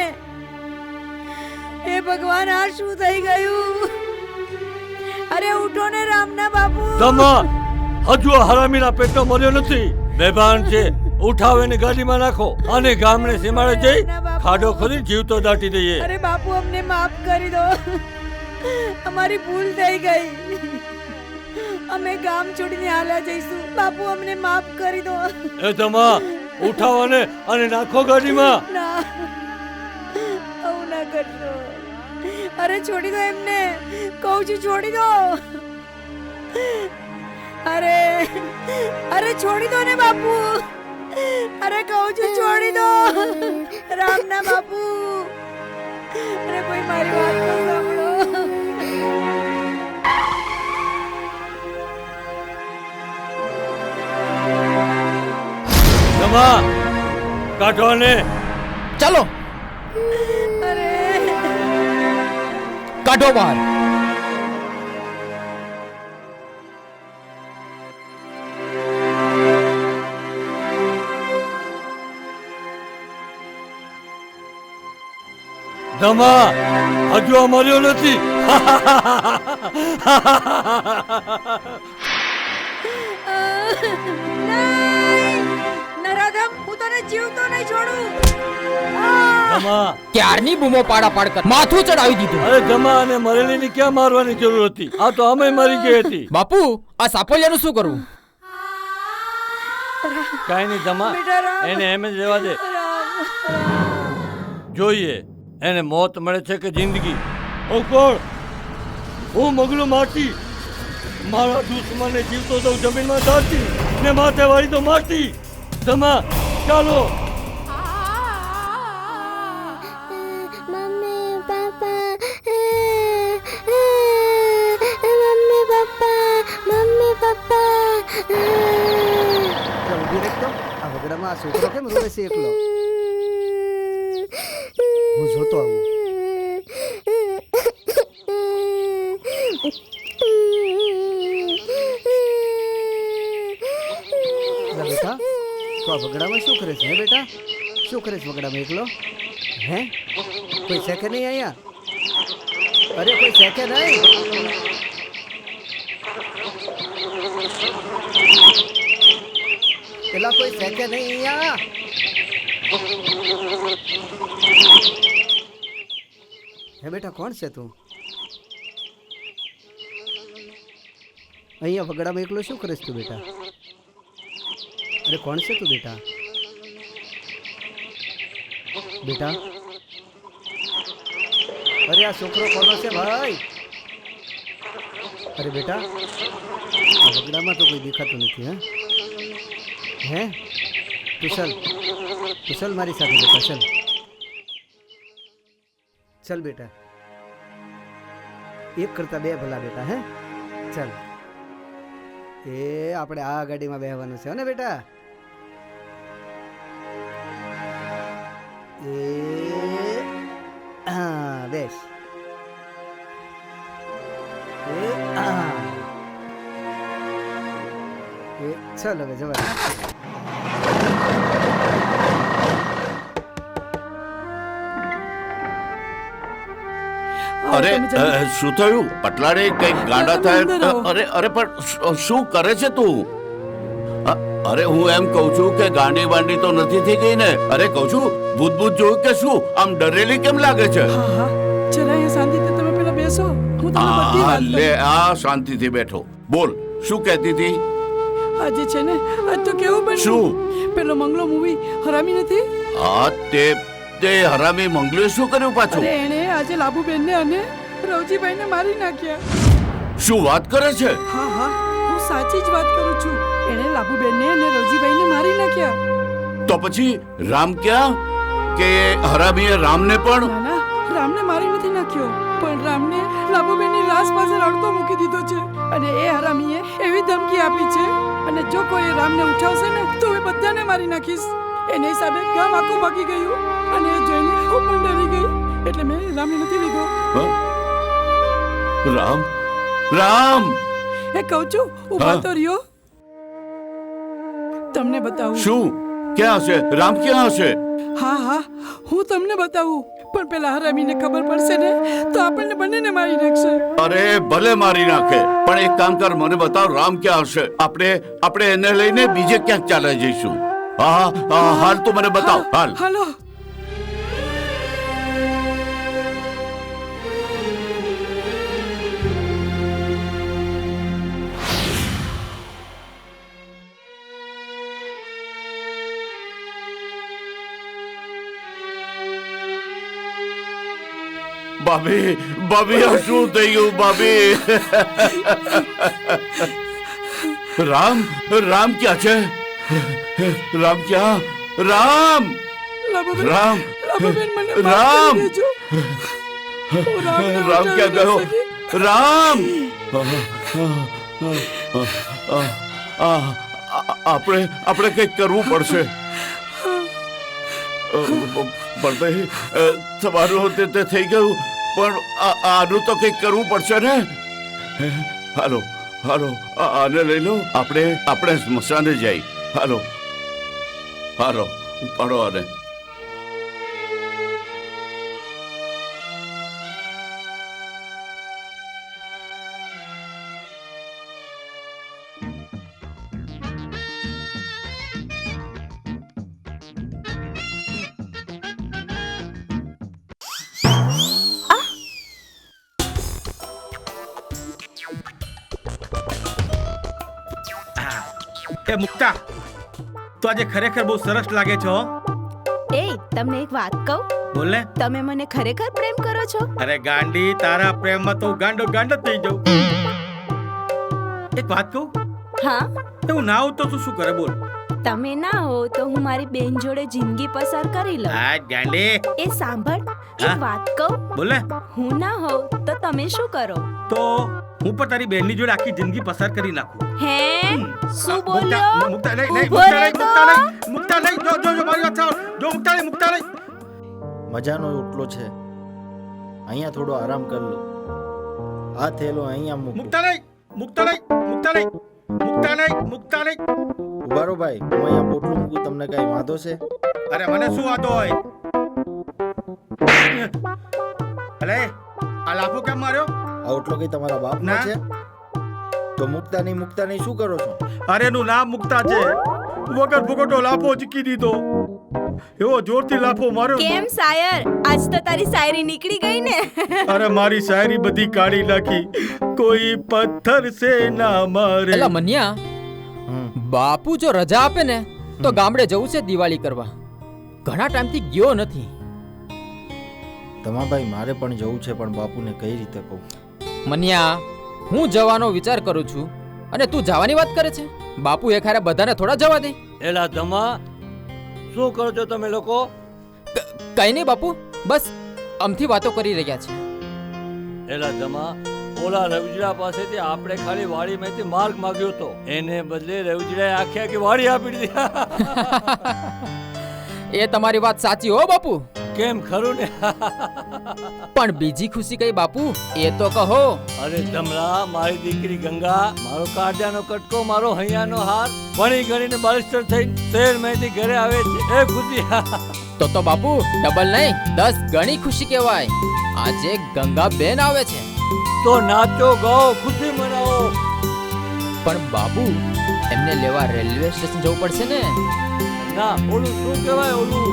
હે ભગવાન, આ શું થઈ ગયું? અરે ઉઠો ને રામના બાપુ. ધમા, હજુ આ હરામીના પેટનો મર્યો નથી. બેભાન છે. ઉઠાવે ને ગાડીમાં નાખો અને ગામને સીમાડે જઈ ખાડો ખોદી જીવતો દાટી દઈએ. અરે બાપુ, અમને માફ કરી દો. અમારી ભૂલ થઈ ગઈ. અમે ગામ છોડીને હાલ્યા જઈશું. બાપુ, અમને માફ કરી દો. એ ધમા, ઉઠાવો ને અને નાખો ગાડીમાં. ના, આવું ના કરશો. અરે છોડી દો એમને, કહું છું છોડી દો. અરે અરે છોડી દો ને બાપુ. અરે કહું છું છોડી દો. રામના બાપુ, અરે કોઈ મારી વાત તો સાંભળો. ધમા, કાઢો ને. ચાલો, અરે કાઢો બહાર. ધમા, હજુ આ મર્યો નથી. નરાધમ, હું તને જીવતો નહીં છોડું. ધમા, ક્યારની બૂમો પાડા પાડ કર માથું ચડાવી દીધું. અરે ધમા, અને મરેલીની ક્યાં મારવાની જરૂર હતી? આ તો અમે મરી ગઈ હતી. બાપુ, આ સાપોલિયાનું શું કરવું? કાઈ નહીં ધમા, એને એમ જ રહેવા દે. જોઈએ એને મોત મળે છે કે જિંદગી. હું કોણ? હું મગલું માટી. મારા દુશ્મનને જીવતો તો જમીનમાં દાટી ને માથે વાળી તો માટી. ધમા, ચાલો. Mummy papa, mummy papa, mummy papa. ઊભી રહેતો. આ વગડામાં આ છોકરો કેમ રોવે છે એકલો? હું જોતો આવું. બેટા, તો આ વગડામાં શું કરે છે? હે બેટા, શું કરે છે વગડામાં એકલો? હે, કોઈ છે કે નહીં અહીંયા? અરે કોઈ છે કે નહીં? પેલા કોઈ છે કે નહીં અહીંયા? હે બેટા, કોણ છે તું? અહીંયા વગડામાં એકલો શું કરે છે તું બેટા? અરે કોણ છે તું બેટા? બેટા, અરે આ છોકરો કોનો છે ભાઈ? અરે બેટા, આ વગડામાં તો કોઈ દેખાતું નથી. હે તું ચાલ મારી સાથે બેટા, ચાલ બેટા. એક કરતા બે ભલા બેટા. હે ચાલ. એ આપણે આ ગાડીમાં બેહવાનું છે હો ને બેટા? એ હા બેસ. એ હા એ ચાલો હવે જવા. અરે શું થયું પટલાડી? કઈક ગાંડા થાય? અરે પણ શું કરે છે તું? અરે હું એમ કહું છું કે ગાંડી બાંડી તો નથી થઈ ગઈ ને? અરે કહું છું ભૂત ભૂત જોયું કે શું? આમ ડરેલી કેમ લાગે છે? હા હા ચલા અહીંયા શાંતિથી તમે પેલા બેસો, હું તમને બધી વાત લે આ શાંતિથી બેઠો. બોલ શું કહેતી હતી? આજે છે ને આજ તો કેવું બન્યું? શું? પેલો મંગલો મૂવી હરામી નથી? હા તે હરામી મંગલુએ શું કર્યું પાછું? અરે એણે આજે લાભુબેનને અને રવજીભાઈને મારી નાખ્યા. શું વાત કરે છે? હા હા હું સાચી જ વાત કરું છું. એણે લાભુબેનને અને રવજીભાઈને મારી નાખ્યા. તો પછી રામ ક્યાં? કે હરામીએ રામને પણ? ના ના રામને મારી નથી નાખ્યો, પણ રામને લાભુબેનની લાશ પાસે રડતો મૂકી દીધો છે. અને એ હરામીએ એવી ધમકી આપી છે અને જો કોઈ રામને ઉઠાવશે ને તો એ બધાને મારી નાખીશ. એને હિસાબે ગામ આખું ભાગી ગયું અને એ જોઈને હું પણ ડરી ગઈ, એટલે મેં રામને નથી લીધો. રામ રામ એ કહું છું ઉભા તો રહ્યો, તમને બતાવું. શું? ક્યાં હશે રામ? ક્યાં હશે? હા હા હું તમને બતાવું, પણ પેલા હરામીને ખબર પડશે ને તો આપણને બંનેને મારી નાખશે. અરે ભલે મારી નાખે, પણ એક કામ કર, મને બતાવ રામ ક્યાં હશે. આપણે એને લઈને બીજે ક્યાંક ચાલે જઈશું. હા હાલ તું મને બતાવ. હાલ હાલો. ભાભી આ શું થઈ ગયું ભાભી? રામ ક્યાં છે? રામ ક્યાં? રામ રામ રામ રામ ક્યાં ગયો? રામ આપણે કંઈક કરવું પડશે. પણ તમારું તે થઈ ગયું, પણ આનું તો કંઈક કરવું પડશે ને. હાલો આને લઈ લો, આપણે સ્મશાને જઈ. હાલો ઉપાડો આને. એ મુક્તા, તો આજે ખરેખર બહુ સરસ લાગે છો. એ તમને એક વાત કહું? બોલ ને. તમે મને ખરેખર પ્રેમ કરો છો? અરે ગાંડી, તારા પ્રેમમાં તો ગાંડો થઈ જાઉં. એક વાત કહું? હા. હું ના હોઉં તો તું શું કરે? બોલ. તમે ના હો તો હું મારી બેન જોડે જિંદગી પસાર કરી લઉં. હા ગાંડી. એ સાંભળ, એક વાત કહું? બોલ ને. હું ના હોઉં તો તમે શું કરો? તો હું પણ તારી બેનની જોડે આખી જિંદગી પસાર કરી નાખું. હે શું બોલ્યો? મુક્તા નહીં, જો મારી વાત સાંભળ. જો મુક્તા નહીં. મજાનો ઓટલો છે, અહીંયા થોડો આરામ કરી લો. આ થેલો અહીંયા મૂકો. મુક્તા નહીં. ઉભારો ભાઈ, હું અહીંયા પોટલું મૂકું, તમને કઈ વાંધો છે? અરે મને શું વાંધો હોય? અલે આ લાફો કેમ માર્યો? આ ઓટલો કઈ તમારા બાપનો છે? તો મુક્તા નહીં શું કરો છો? અરે એનું નામ મુક્તા છે, વગર ભૂગોટો લાફો ઝીકી દીધો. એવો જોરથી લાફો માર્યો. કેમ શાયર, આજ તો તારી શાયરી નીકળી ગઈ ને? અરે મારી શાયરી બધી કાઢી નાખી. કોઈ પથ્થર સે ના મારે. એલા મન્યા, બાપુ જો રજા આપે ને તો ગામડે જવું છે દિવાળી કરવા. ઘણા ટાઈમથી ગયો નથી. તમાભાઈ મારે પણ જવું છે, પણ બાપુને કઈ રીતે કહું? મન્યા, હું જવાનો વિચાર કરું છું અને તું જવાની વાત કરે છે. બાપુ એ ખારે બધાને થોડા જવા દે. એલા ધમા, શું કરો છો તમે લોકો? કઈ નહીં બાપુ, બસ અમથી વાતો કરી રહ્યા છે. એલા ધમા, ઓલા રવિજડા પાસેથી આપણે ખાલી વાડીમાંથી માર્ગ માંગ્યો હતો, એને બદલે રવિજડાએ આખી આખી વાડી આપી દીધી. એ તમારી વાત સાચી હો બાપુ. કેમ ખરું ને? પણ બીજી ખુશી કઈ બાપુ, એ તો કહો. અરે ધમલા, મારી દીકરી ગંગા, મારો કાઢ્યાનો કટકો, મારો હૈયાનો હાર ભણી ગણીને બાલિસ્ટર થઈ શહેરમાંથી ઘરે આવે છે. એ ખુશી. તો બાપુ ડબલ નહીં 10 ગણી ખુશી કહેવાય. આજે ગંગા બેન આવે છે તો નાચો ગાઓ, ખુશી મનાવો. પણ બાપુ એમને લેવા રેલવે સ્ટેશન જવું પડશે ને? ના, ઓલું શું કહેવાય, ઓલું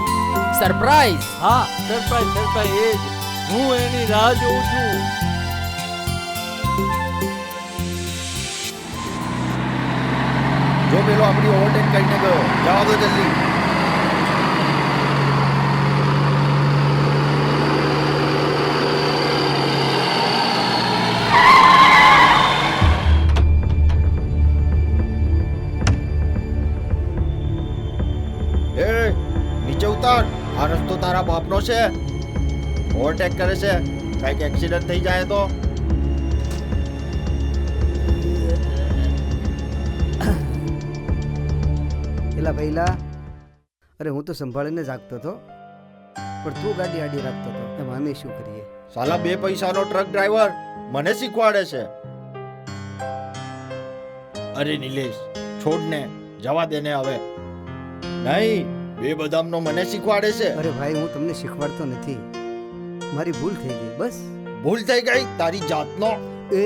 સરપ્રાઈઝ. હા, સરપ્રાઈઝ એ જ. હું એની રાહ જોઉં છું. જો પેલો આપણી ઓવરટેક કરીને ગયો, જવા દો જલ્દી. એ નીચે ઉતાર. આ રસ્તો તારા બાપનો છે. ઓવરટેક કરે છે, કઈક એક્સિડન્ટ થઈ જાય તો. એલા પહેલા, અરે હું તો સંભાળીને જ આગતો હતો, પણ તું ગાડી આડી રાખતો હતો. એમાં અમે શું કરીએ? સાલા 2 પૈસાનો ટ્રક ડ્રાઈવર મને શીખવાડે છે. અરે નિલેશ, છોડ ને, જવા દે ને હવે. નહીં, 2 બદામનો મને શીખવાડે છે. અરે ભાઈ, હું તમને શીખવાડતો નથી, મારી ભૂલ થઈ ગઈ, બસ. ભૂલ થઈ ગઈ તારી જાતનો? એ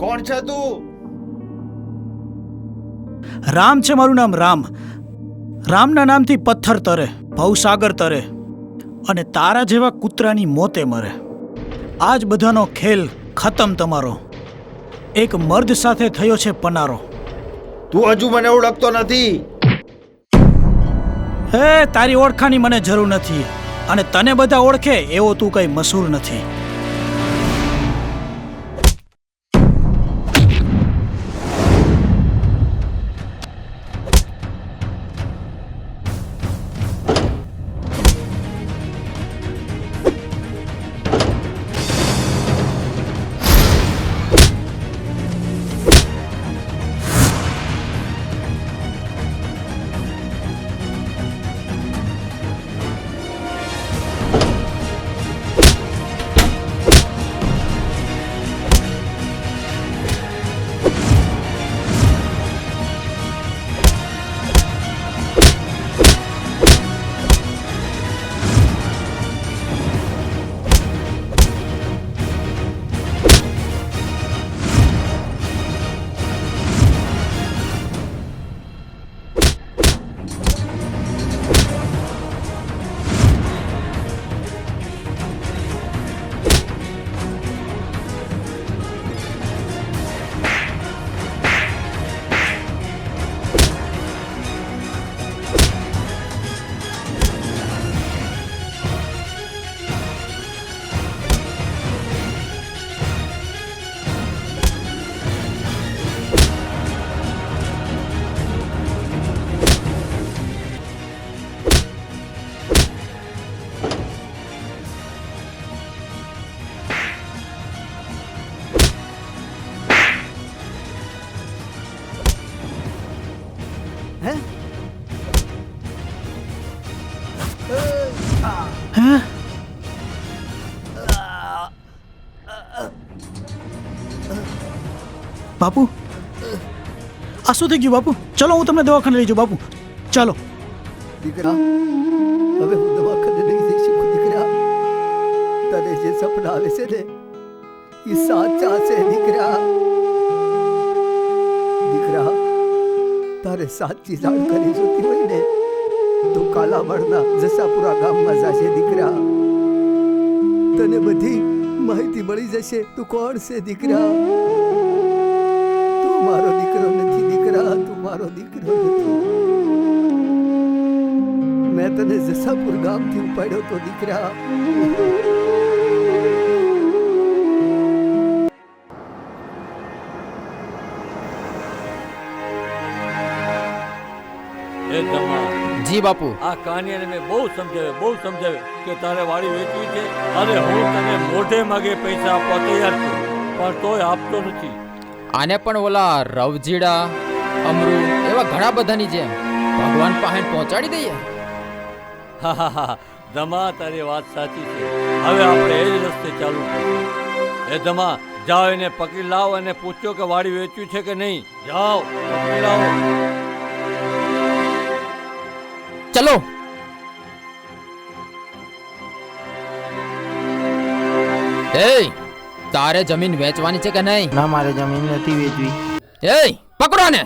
કોણ છે તું? રામ છે મારું નામ, રામ. રામના નામથી પથ્થર તરે, ભવસાગર તરે, અને તારા જેવા કૂતરાની મોતે મરે. આજ બધાનો ખેલ ખતમ તમારો. એક મર્દ સાથે થયો છે પનારો. તું હજુ મને ઓળખતો નથી. હે, તારી ઓળખાની મને જરૂર નથી, અને તને બધા ઓળખે એવો તું કઈ મશહૂર નથી. બાપુ, આ શું થઈ ગયું બાપુ? ચલો હું તમને દવાખાને લઈ જાઉં બાપુ, ચાલો. દીકરા, હવે હું દવાખાને નહીં જઈ શકું દીકરા. તને જે સપના આવે છે ને એ સાચા છે દીકરા. દીકરા, તારે સાચી જાણકારી જોતી હોય ને તો કાલાવાડના જસાપુરા ગામમાં જશે દીકરા. તને બધી માહિતી મળી જશે. તું કોણ છે દીકરા? તું મારો દીકરો નથી દીકરા, તું મારો દીકરો નથી. મેં તને જસાપુર ગામથી ઉપાડ્યો તો દીકરા. એ દમા, જી બાપુ. આ કાનિયાને મેં બહુ સમજાવ્યો કે તારે વાડી વેચવી છે. અરે હું તને મોઢે માગે પૈસા આપવા તૈયાર છું, પણ તોય આપતો નથી. આને પણ ઓલા રવજીડા, અમરુ એવા ઘણા બધાની જેમ ભગવાન પાસે પહોંચાડી દઈએ. હા હા હા દમા, તારી વાત સાચી છે. હવે આપણે એ જ રસ્તે ચાલુ કરીએ. એ દમા, જાઓ એને પકડી લાવો અને પૂછો કે વાડી વેચવી છે કે નહીં. જાઓ પકડી લાવો. ચલો. એ તારે જમીન વેચવાની છે કે નહીં? ના, મારે જમીન નથી વેચવી. એ પકડો ને.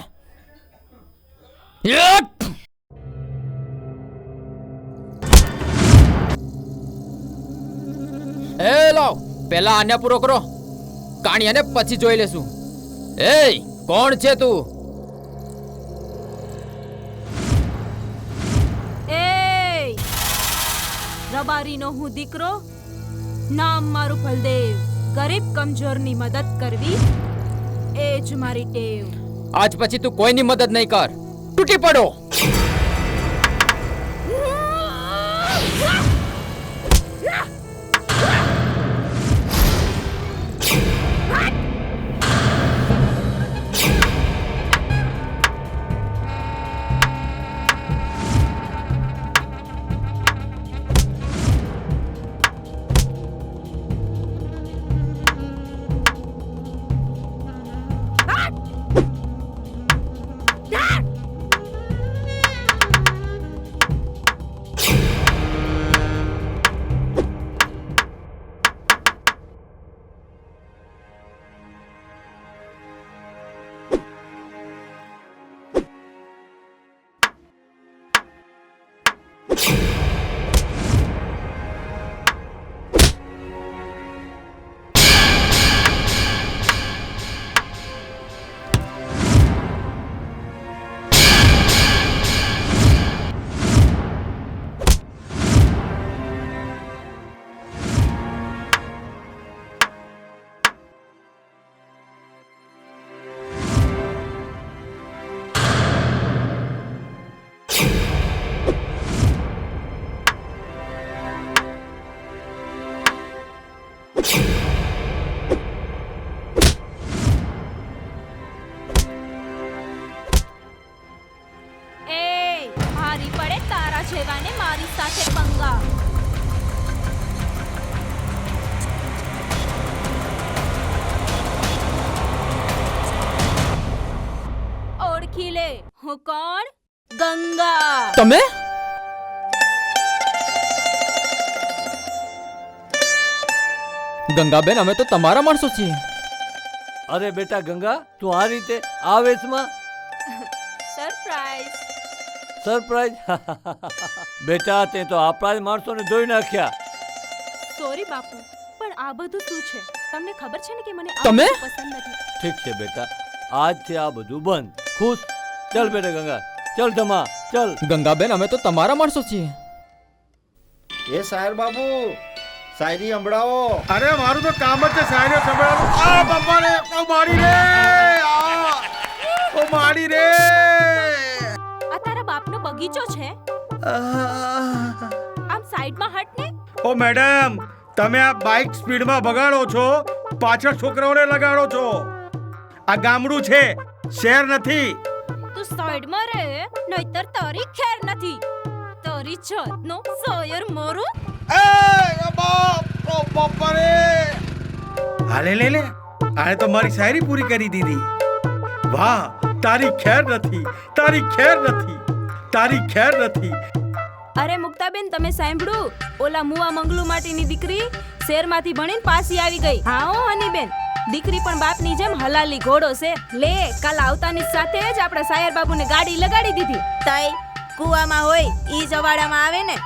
એ લાવ, પેલા આને પૂરો કરો. કાણિયાને પછી જોઈ લેશું. એ કોણ છે તું? રબારીનો હું દીકરો, નામ મારું ફલદેવ. ગરીબ કમજોરની મદદ કરવી એ જ મારી ટેવ. આજ પછી તું કોઈની મદદ નહીં કર. તૂટી પડો. જેવાને મારી સાથે પંગા. ઓળખી લે, હું કોણ? ગંગા. તમે? ગંગાબેન, અમે તો તમારા માણસો છીએ. અરે બેટા ગંગા, તું આ રીતે આ વેશમાં? સરપ્રાઈઝ. સરપ્રાઈઝ? બેટા, તે તો આપણા જ માણસોને ધોઈ નાખ્યા. સોરી બાપુ, પણ આ બધું શું છે? તમને ખબર છે ને કે મને તમે? પસંદ નથી. ઠીક છે બેટા, આજથી આ બધું બંધ. ખુશ? ચલ બેટા ગંગા, ચલ ધમા, ચલ. ગંગાબેન, અમે તો તમારા માણસો છીએ. એ સાહેર બાબુ, શાયરી સંભળાવો. અરે મારું તો કામ જ છે શાયરી સંભળાવવાનું. આ બાપા રે, ઓ મારી રે, ઓ મારી રે. આ તારા બાપનો બગીચો છે? આમ સાઈડમાં હટ ને. ઓ મેડમ, તમે આ બાઇક સ્પીડમાં ભગાડો છો, પાછળ છોકરાઓને લગાડો છો. આ ગામડું છે, શહેર નથી. તું સાઈડમાં રહે, નહીતર તારી ખેર નથી. તારી જાતનો સોયર મોરું. હાલે લે લે, આને તો મારી શાયરી પૂરી કરી દીધી. વાહ, તારી ખેર નથી, તારી ખેર નથી, તારી ખેર નથી. અરે મુક્તાબેન, તમે સાંભળ્યું? ઓલા મુવા મંગલુ માટીની દીકરી શહેરમાંથી ભણીને પાછી આવી ગઈ. હા હો હનીબેન, દીકરી પણ બાપની જેમ હલાલી ઘોડો છે. લે, કાલ આવતાની સાથે જ આપણા સાયર બાબુને ગાડી લગાડી દીધી. તઈ કુવામાં હોય ઈ જવાડામાં આવે ને.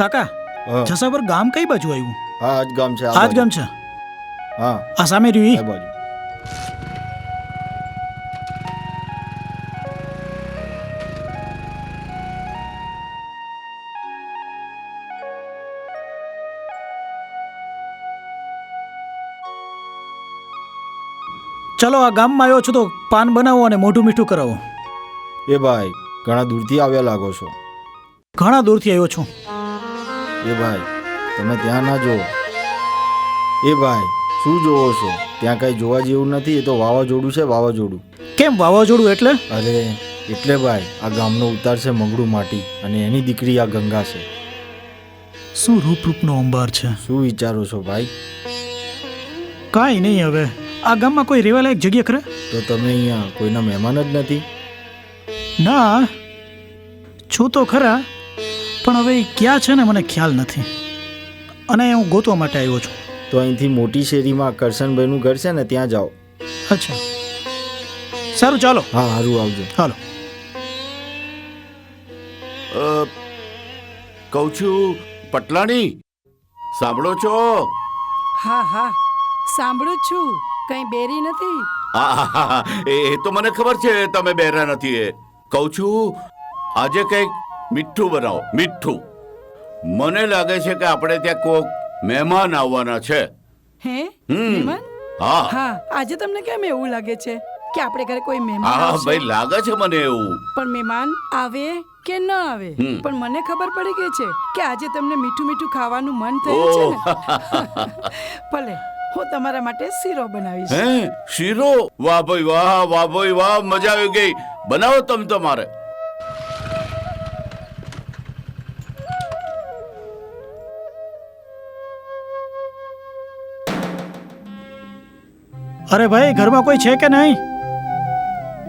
કાકા જસાપર ગામ કઈ બાજુ આવ્યું? હા આજ ગામ છે. આજ ગામ છે. હા આ સામે રહ્યું આ બાજુ. ચલો આ ગામમાં આવ્યો છું તો પાન બનાવો અને મોઢું મીઠું કરાવો. એ ભાઈ ઘણા દૂરથી આવ્યા લાગો છો. ઘણા દૂરથી આવ્યો છું. એ ભાઈ તમે ત્યાં ના જુઓ. એ ભાઈ શું જોવો છો? ત્યાં કઈ જોવા જેવું નથી. એ તો વાવાઝોડું છે, વાવાઝોડું. કેમ વાવાઝોડું એટલે? અરે એટલે ભાઈ આ ગામનો ઉતાર છે મંગળું માટી અને એની દીકરી આ ગંગા છે. શું રૂપરૂપનો અંબાર છે. શું વિચારો છો ભાઈ? કાંઈ નહીં. હવે આ ગામમાં કોઈ રહેવાલાયક જગ્યા ખરે? તો તમે અહીંયા કોઈના મહેમાન જ નથી? ના છું તો ખરા, પણ હવે એ ક્યાં છે ને મને ખ્યાલ નથી, અને હું ગોતવા માટે આવ્યો છું. તો અહીંથી મોટી શેરીમાં કરશનભાઈનું ઘર છે ને ત્યાં જાઓ. અચ્છા સારું ચાલો. હા સારું આવજો. હાલો. કહું છું પટલાણી, સાંભળો છો? હા હા સાંભળું જ છું. કઈ બેરી નથી? હા એ તો મને ખબર છે તમે બેરા નથી. એ કહું છું આજે કંઈક મીઠું બનાવો. મીઠું. મને લાગે છે કે આપણે ત્યાં કોક મહેમાન આવવાના છે. હે મહેમાન? હા હા આજે તમને કેમ એવું લાગે છે કે આપણે ઘરે કોઈ મહેમાન હા આવશે? ભાઈ લાગે છે મને એવું. પણ મહેમાન આવે કે ન આવે પણ મને ખબર પડી ગઈ છે કે આજે તમને મીઠું મીઠું ખાવાનું મન થયું છે ને. ભલે હું તમારા માટે શીરો બનાવીશ. હે શીરો? વાહ ભાઈ વાહ, વાહ ભાઈ વાહ, મજા આવી ગઈ. બનાવો તમે તમારે. અરે ભાઈ ઘરમાં કોઈ છે કે નહીં?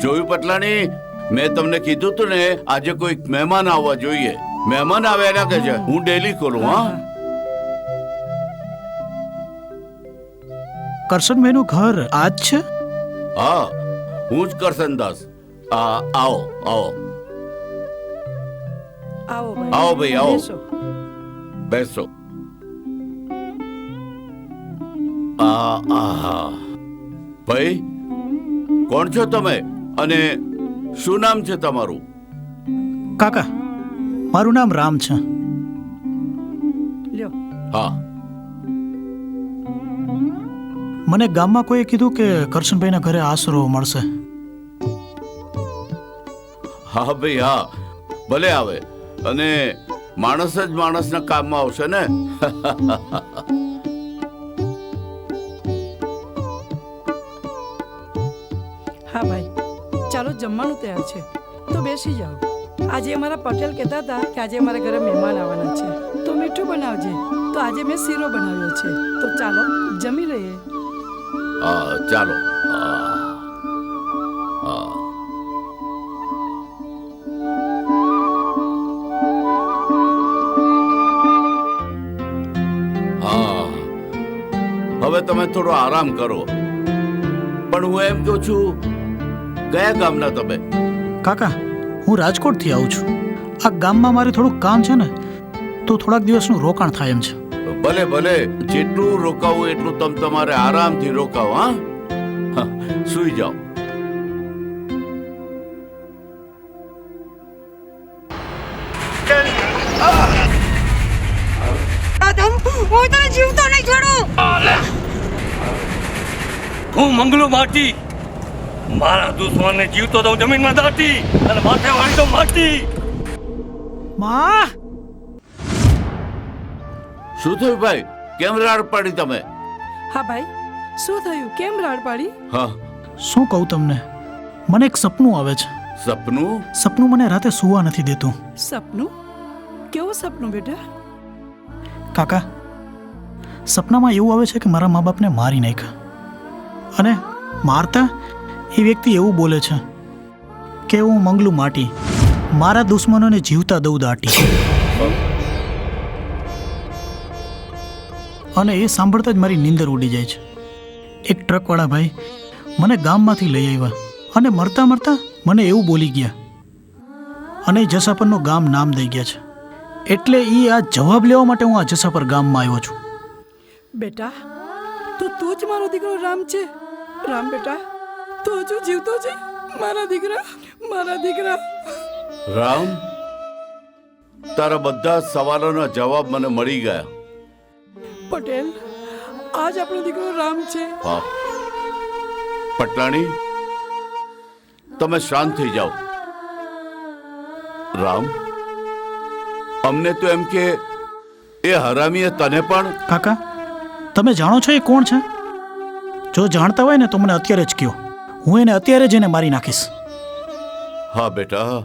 જોયું પટલાણી, મેં તમને કીધું તું ને આજે કોઈ મહેમાન આવવા જોઈએ. મહેમાન આવે એના કે છે હું ડેલી ખોલું. હા કરશનભાઈનું ઘર આજ છે? હા હું જ કરશનદાસ. આવો આવો આવો ભાઈ આવો. બેસો. ભાઈ કોણ છો તમે અને શું નામ છે તમારું? કાકા મારું નામ રામ છે. હા મને ગામમાં કોઈએ કીધું કે કરશનભાઈના ઘરે આશરો મળશે. હા ભાઈ હા, ભલે આવે. અને માણસ જ માણસના કામમાં આવશે ને. હા ભાઈ ચાલો જમવાનું તૈયાર છે તો બેસી જાઓ. આજે અમારા પટેલ કહેતા હતા કે આજે અમારા ઘરે મહેમાન આવવાના છે તો મીઠું બનાવજે. તો આજે મેં શીરો બનાવ્યો છે તો ચાલો જમી લઈએ. ચાલો. હવે તમે થોડો આરામ કરો. પણ હું એમ કહું છું, કયા ગામના તમે? કાકા હું રાજકોટથી આવું છું. આ ગામમાં મારે થોડુંક કામ છે ને તો થોડાક દિવસનું રોકાણ થાય એમ છે. ભલે ભલે, જેટલું રોકાવું એટલું તમે તમારે આરામથી રોકાવો. હા સુઈ જાઓ. હું તને જીવતો નહીં છોડું. હું મંગલું માટી મારા દુશ્મનને જીવતો તો જમીનમાં દાટી અને માથે વાળી તો માટી. માં શું થયું ભાઈ? કેમ રાડ પાડી તમે? હા ભાઈ શું થયું? કેમ રાડ પાડી? હા શું કહું તમને, મને એક સપનું આવે છે. સપનું? સપનું મને રાતે સૂવા નથી દેતું. સપનું? કેવું સપનું બેટા? કાકા સપનામાં એવું આવે છે કે મારા મા બાપને મારી નાખ્યા, અને મારતા એ વ્યક્તિ એવું બોલે છે કે હું મંગલું માટી મારા દુશ્મનોને જીવતા દઉં દાટી. અને એ સાંભળતા જ મારી નીંદર ઉડી જાય છે. એક ટ્રકવાળા ભાઈ મને ગામમાંથી લઈ આવ્યા અને મરતા મરતા મને એવું બોલી ગયા, અને જસાપરનું ગામ નામ દઈ ગયા છે એટલે આ જવાબ લેવા માટે હું આ જસાપર ગામમાં આવ્યો છું. બેટા તો તું જ મારો દીકરો રામ છે. રામ બેટા તું હજુ જીવતો છે મારા દીકરા, મારા દીકરા. રામ, તારા બધા સવાલોના જવાબ મને મળી ગયા. પટેલ, આજ આપણો દીકરો રામ છે. હા પટલાણી, તમે શાંત થઈ જાઓ. રામ, અમને તો એમ કે એ હરામીએ તને પણ. કાકા, તમે જાણો છો એ કોણ છે? જો જાણતા હોય ને તો મને અત્યારે જ કહો. હું એને અત્યારે જ એને મારી નાખીશ. હા બેટા,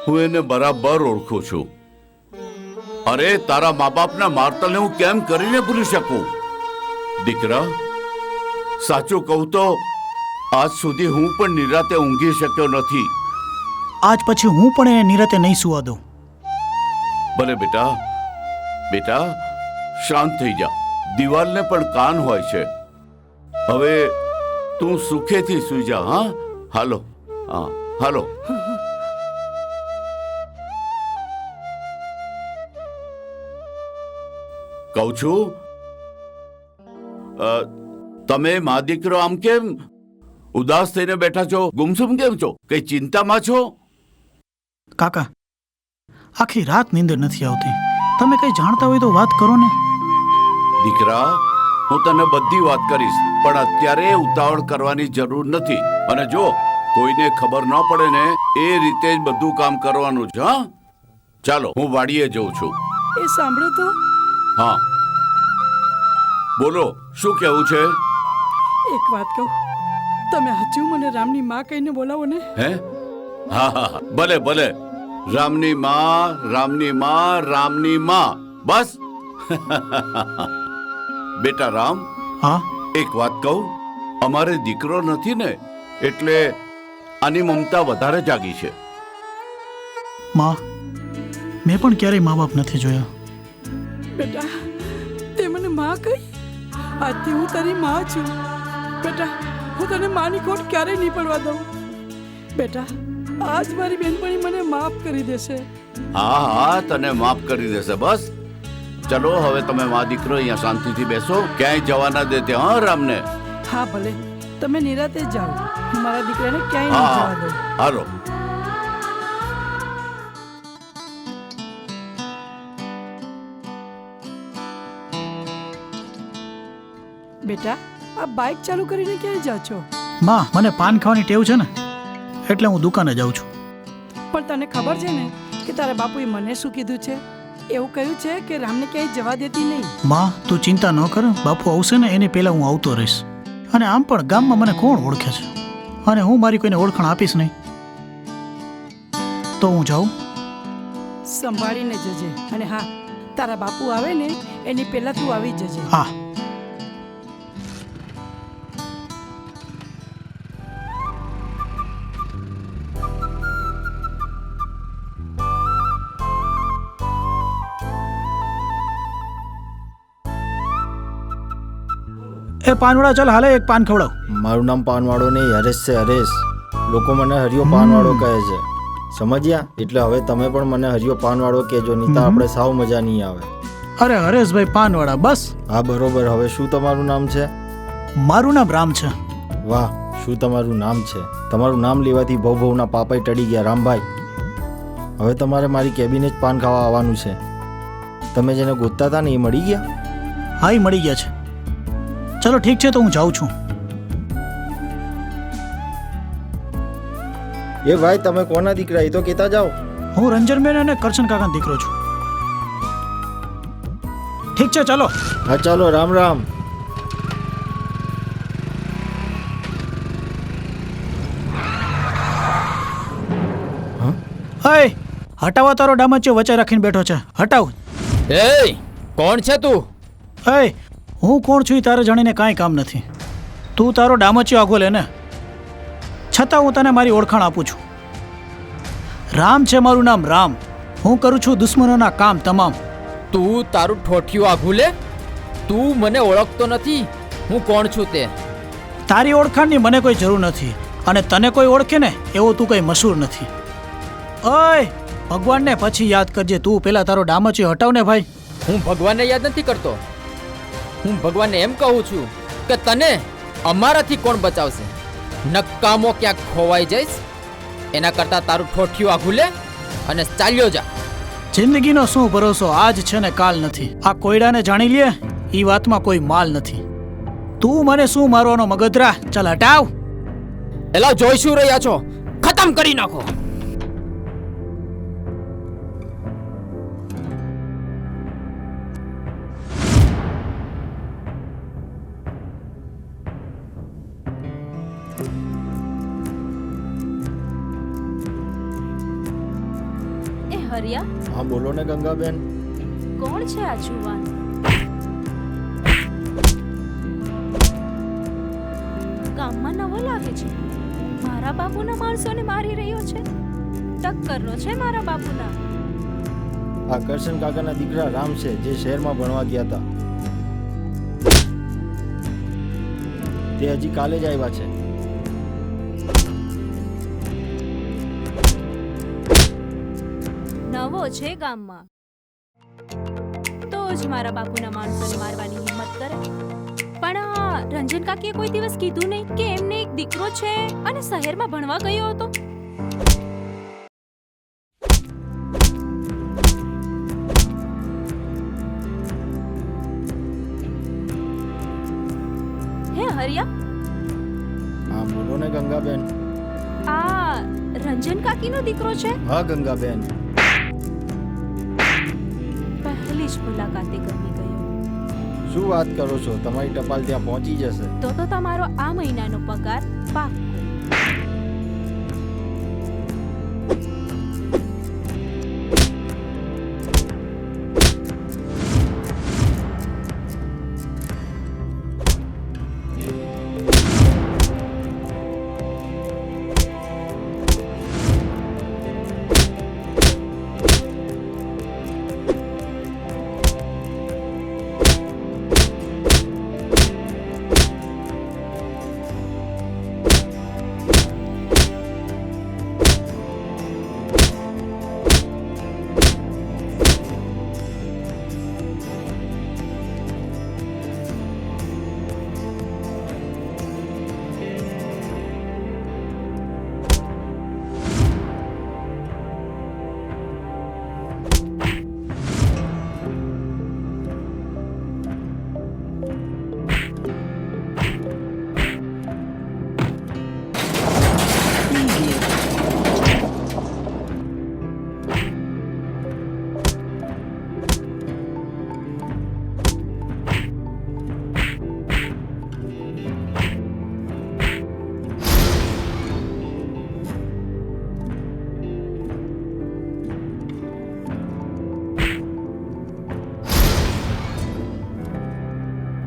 હું એને બરાબર ઓળખું છું. અરે, તારા મા બાપના મારતલને હું કેમ કરીને ભૂલી શકું? દીકરા, સાચું કહું તો આજ સુધી હું પણ નિરાતે ઊંઘી શક્યો નથી. આજ પછી હું પણ એને નિરાતે નહીં સુવા દઉં. ભલે બેટા, બેટા શાંત થઈ જા. દિવાલને પણ કાન હોય છે. હવે તું સુખેથી સૂઈ જા. હા, હાલો. હા, હાલો. કહું છું, તમે મા દીકરો આમ કેમ ઉદાસ થઈને બેઠા છો? ગુમસુમ કેમ છો? કઈ ચિંતામાં છો? કાકા, આખી રાત નીંદર નથી આવતી. તમે કઈ જાણતા હોય તો વાત કરો ને. દીકરા, હું તને બધી વાત કરીશ, પણ અત્યારે ઉતાવળ કરવાની જરૂર નથી. અને જો કોઈને ખબર ન પડે ને એ રીતે જ બધું કામ કરવાનું છે. હા, ચાલો હું વાડીએ જઉં છું. એ સાંભળો તો. હા બોલો, શું કહેવું છે? એક વાત કહું, તમે હજુ મને રામની માં કહીને બોલાવો ને. હે? હા હા હા, ભલે ભલે. રામની માં, રામની માં, રામની માં, બસ. બેટા રામ, હા, એક વાત કહું, અમારે દીકરો નથી ને એટલે આની મમતા વધારે જાગી છે. માં, મેં પણ ક્યારેય મા બાપ નથી જોયા. બેટા, તે મને માં કહી. આજથી હું તારી માં છું. બેટા, હું તને માની ખોટ ક્યારેય નહીં પડવા દઉં. બેટા, આજ મારી બેનપણી મને માફ કરી દેશે. હા હા, તને માફ કરી દેશે. બસ ચલો, હવે તમે મા દીકરો અહીંયા શાંતિથી બેસો. ક્યાંય જવા ના દેતે. હા રામને. હા ભલે, તમે નિરાતે જાઓ. હું મારા દીકરાને ક્યાંય નહીં જવા દઉં. હાલો. બેટા, આ બાઇક ચાલુ કરીને ક્યાંય જા છો? માં, મને પાન ખાવાની ટેવ છે ને એટલે હું દુકાને જાઉં છું. પણ તને ખબર છે ને કે તારા બાપુએ મને શું કીધું છે? એવું કહ્યું છે કે રામને ક્યાંય જવા દેતી નહીં. માં, તું ચિંતા ન કર. બાપુ આવશે ને એની પહેલા હું આવતો રહીશ. અને આમ પણ ગામમાં મને કોણ ઓળખે છે, અને હું મારી કોઈને ઓળખાણ આપીશ નહીં. તો હું જાઉં. સંભાળીને જજે. અને હા, તારા બાપુ આવે ને એની પહેલા તું આવી જજે. હા. એ પાનવાળા, ચાલ હાલે એક પાન ખવડાવ. મારું નામ પાનવાળો નહીં, હરેશ છે. હરેશ. લોકો મને હરિયો પાનવાળો કહે છે, સમજ્યા? એટલે હવે તમે પણ મને હરિયો પાનવાળો કહેજો, નહીં તો આપણે સાવ મજા નહીં આવે. અરે હરેશભાઈ પાનવાળા, બસ. હા બરોબર. હવે શું તમારું નામ છે? મારું નામ રામ છે. વાહ, શું તમારું નામ છે? તમારું નામ લેવાથી ભવના પાપાઈ ટળી ગયા. રામભાઈ, હવે તમારે મારી કેબિને જ પાન ખાવા આવવાનું છે. તમે જેને ગોતતા હતા ને એ મળી ગયા? હા, એ મળી ગયા છે. ચલો ઠીક છે, તો હું જાઉં છું. એ ભાઈ, તમે કોના દીકરા એ તો કહેતા જાઓ. હું રંજનબેન અને કરશન કાકાનો દીકરો છું. ઠીક છે, ચાલો. હા ચાલો. રામ રામ. હે, હટાવો. તારો ડામચ્યો વચ્ચે રાખીને બેઠો છે. હટાવ. એ કોણ છે તું? હે, હું કોણ છું એ તારે જાણીને કાંઈ કામ નથી. તું તારો ડામચ્યો આગો લે ને. છતાં હું તને મારી ઓળખાણ આપું છું. રામ છે મારું નામ, રામ. હું કરું છું દુશ્મનોના કામ તમામ. તું તારું ઠોઠિયું આઘું લે. તું મને ઓળખતો નથી હું કોણ છું તે. તારી ઓળખાણની મને કોઈ જરૂર નથી, અને તને કોઈ ઓળખે ને એવો તું કંઈ મશહૂર નથી. ઓય ભગવાનને પછી યાદ કરજે. તું પેલા તારો ડામચી હટાવ ને ભાઈ. હું ભગવાનને યાદ નથી કરતો. હું ભગવાનને એમ કહું છું કે તને અમારાથી કોણ બચાવશે? નકામો ક્યાંક ખોવાઈ જઈશ એના કરતા તારું ઠોઠિયું આઘું લે અને ચાલ્યો જા. જિંદગીનો શું ભરોસો? આજ છે ને કાલ નથી. આ કોયડાને જાણી લે, ઈ વાતમાં કોઈ માલ નથી. તું મને શું મારવાનો મગજરા? ચાલ હટાવ. એલા જોઈ શું રહ્યા છો? ખતમ કરી નાખો. એ હરિયા, હા બોલો ને ગંગાબેન. કોણ છે આ જુવાન? ગામમાં નવો લાગે છે. મારા બાપુના માણસોને મારી રહ્યો છે. ટક્કરનો છે મારા બાપુના. આ કરશન કાકાના દીકરા રામ છે, જે શહેરમાં ભણવા ગયા હતા. તે હજી કાલે જ આવ્યા છે. નવો છે ગામમાં તો જ મારા બાપુના માણસોને મારવાની હિંમત કરે. પણ આ રંજન કાકીએ કોઈ દિવસ કીધું નહીં કે એમને એક દીકરો છે અને શહેરમાં ભણવા ગયો હતો. હે હરિયા, હા બોલો ને ગંગાબેન. આ રંજન કાકીનો દીકરો છે? હા ગંગાબેન. પહેલી જ મુલાકાતે ગમી ગયો. શું વાત કરો છો? તમારી ટપાલ ત્યાં પહોંચી જશે. તો તમારો આ મહિનાનો પગાર પાક્કો.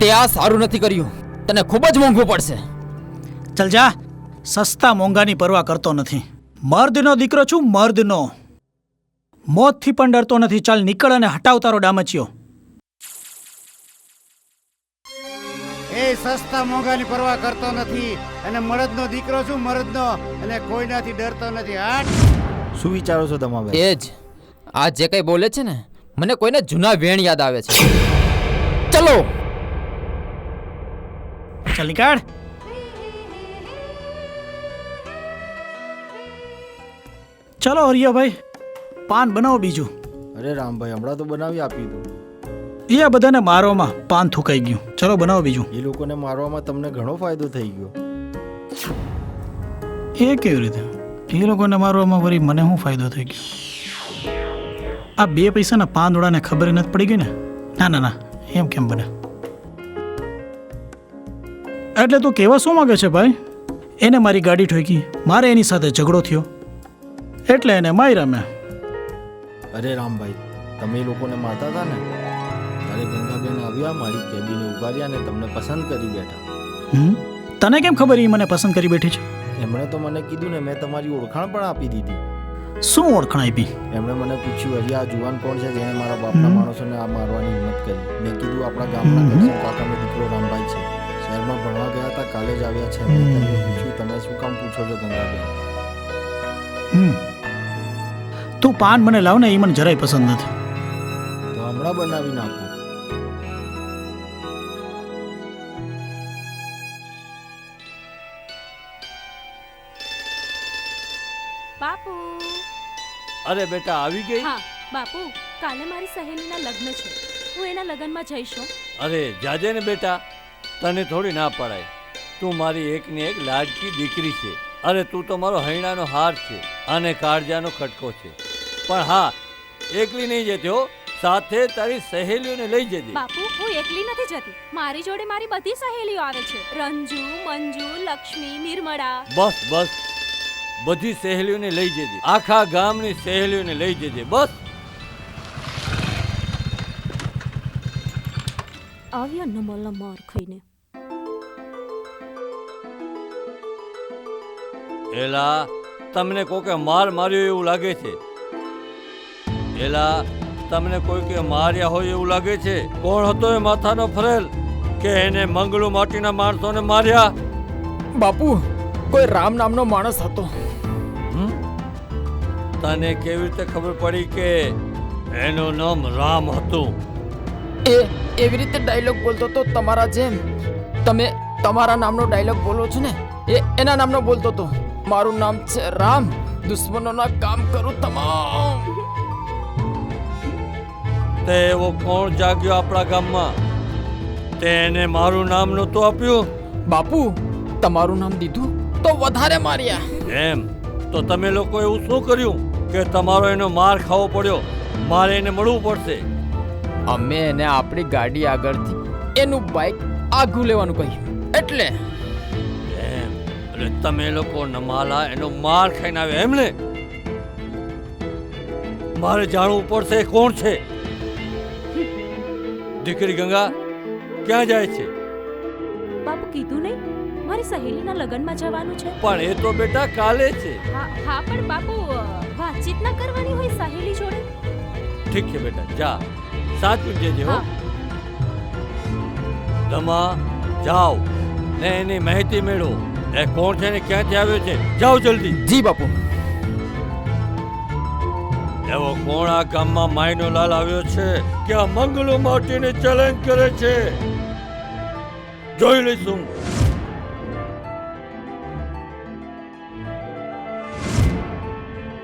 તે આ સારું નથી કર્યું. તને ખૂબ જ મોંઘું પડશે. ચાલ જા. સસ્તા મોંઘાની પરવા કરતો નથી. મર્દનો દીકરો છું, મર્દનો. મોતથી પણ ડરતો નથી. ચાલ નીકળ અને હટાવ તારો ડામચિયો. એ સસ્તા મોંઘાની પરવા કરતો નથી અને મરદનો દીકરો છું, મરદનો, અને કોઈનાથી ડરતો નથી. હાટ. શું વિચારો છો તમે? એ જ આ જે કઈ બોલે છે ને, મને કોઈને જૂના વેણ યાદ આવે છે. ચલો ચાલ નીકળ. ચલો હરિયાભાઈ, પાન બનાવો બીજું. અરે રામભાઈ, હમણાં તો બનાવી આપ્યું હતું. એ આ બધાને મારવામાં પાન થૂકાઈ ગયું. ચલો બનાવો બીજું. એ લોકોને મારવામાં તમને ઘણો ફાયદો થઈ ગયો. એ કેવી રીતે? એ લોકોને મારવામાં વળી મને શું ફાયદો થઈ ગયો? આ 2 પૈસાના પાન દોડાને ખબર નથી પડી ગઈ ને? ના ના ના, એમ કેમ બને? એટલે તું કેવા શું માંગે છે ભાઈ? એને મારી ગાડી ઠોકી, મારે એની સાથે ઝઘડો થયો એટલે એને માર્યા મેં. અરે રામભાઈ, તમે એ લોકોને મારતા હતા ને, ત્યારે ગંગાબેન આવ્યા, મારી કેબિને ઉભા રહ્યા ને તમને પસંદ કરી બેઠા. તને કેમ ખબર એ મને પસંદ કરી બેઠી છે? એમણે તો મને કીધું ને, મેં તમારી ઓળખાણ પણ આપી દીધી. શું ઓળખાણ આપી? એમણે મને પૂછ્યું, હજી આ જુવાન કોણ છે જેણે મારા બાપના માણસોને આ મારવાની હિંમત કરી? મેં કીધું આપણા ગામના કરશન કાકાનો દીકરો રામભાઈ છે, શહેરમાં ભણવા ગયા હતા, કાલે જ આવ્યા છે. મેં તમને પૂછ્યું, તમે શું કામ પૂછો છો ગંગાબેન? તું પાન મને લાવ ને, એ મને જરાય પસંદ નથી. તો હમણાં બનાવી નાખું. બાપુ. અરે બેટા આવી ગઈ. હા બાપુ, કાલે મારી સહેલીના લગ્ન છે, હું એના લગ્નમાં જઈશું. અરે જાજે ને બેટા, તને થોડી ના પડાય. તું મારી એકની એક લાડકી દીકરી છે. અરે તું તો મારો હૈણાનો હાર છે અને કાળજાનો ખટકો છે. પણ હા, એકલી નહીં જતી હો, સાથે તારી સહેલીઓને લઈ જજે. બાપુ, હું એકલી નથી જતી, મારી જોડે મારી બધી સહેલીઓ આવે છે. રંજુ, મંજુ, લક્ષ્મી, નિર્મળા. બસ બસ, બધી સહેલીઓને લઈ જજે, આખા ગામની સહેલીઓને લઈ જજે. બસ આવ્યા નમલના માર ખાઈને. એલા, તમને કોકે માર માર્યો એવું લાગે છે? એલા, તમને કોઈકે માર્યા હોય એવું લાગે છે? કોણ હતો એ માથાનો ફરેલ કે એને મંગળુ માટીના માણસોને માર્યા? બાપુ, કોઈ રામ નામનો માણસ હતો. તને કેવી રીતે ખબર પડી કે એનું નામ રામ હતું? એ એવી રીતે ડાયલોગ બોલતો તો તમારા જેમ. તમે તમારા નામનો ડાયલોગ બોલો છો ને, એ એના નામનો બોલતો તો. મારું નામ છે રામ, દુશ્મનોના કામ કરું તમામ. તે એવો કોણ જાગ્યો આપણા ગામમાં તેને મારું નામ નહોતું આપ્યું? બાપુ, તમારું નામ દીધું તો વધારે માર્યા. એમ તો તમે લોકો એવું શું કર્યું કે તમારો એનો માર ખાવો પડ્યો? મારે એને મળવું પડશે. અમે એને આપણી ગાડી આગળથી એનું બાઇક આગું લેવાનું કહ્યું એટલે. એમ એટલે તમે લોકો નમાલા એનો માર ખાઈને આવ્યા એમ ને? મારે જાણવું પડશે કોણ છે. દીકરી ગંગા ક્યાં જાય છે? બાપુ કીધું નહીં, મારી સહેલીના લગ્નમાં જવાનું છે. પણ એ તો બેટા કાલે છે. હા પણ બાપુ, વાતચીત ના કરવાની હોય સહેલી જોડે? ઠીક છે બેટા, જા, સાચું જજે હો. દમા જાઓ ને એની માહિતી મેળવો. એ કોણ છે ને ક્યાંથી આવ્યો છે? જાઓ જલ્દી. જી બાપુ. એવો કોણ આ ગામમાં માયનો લાલ આવ્યો છે કે આ મંગળુ માટીને ચેલેન્જ કરે છે? જોઈ લઈશું.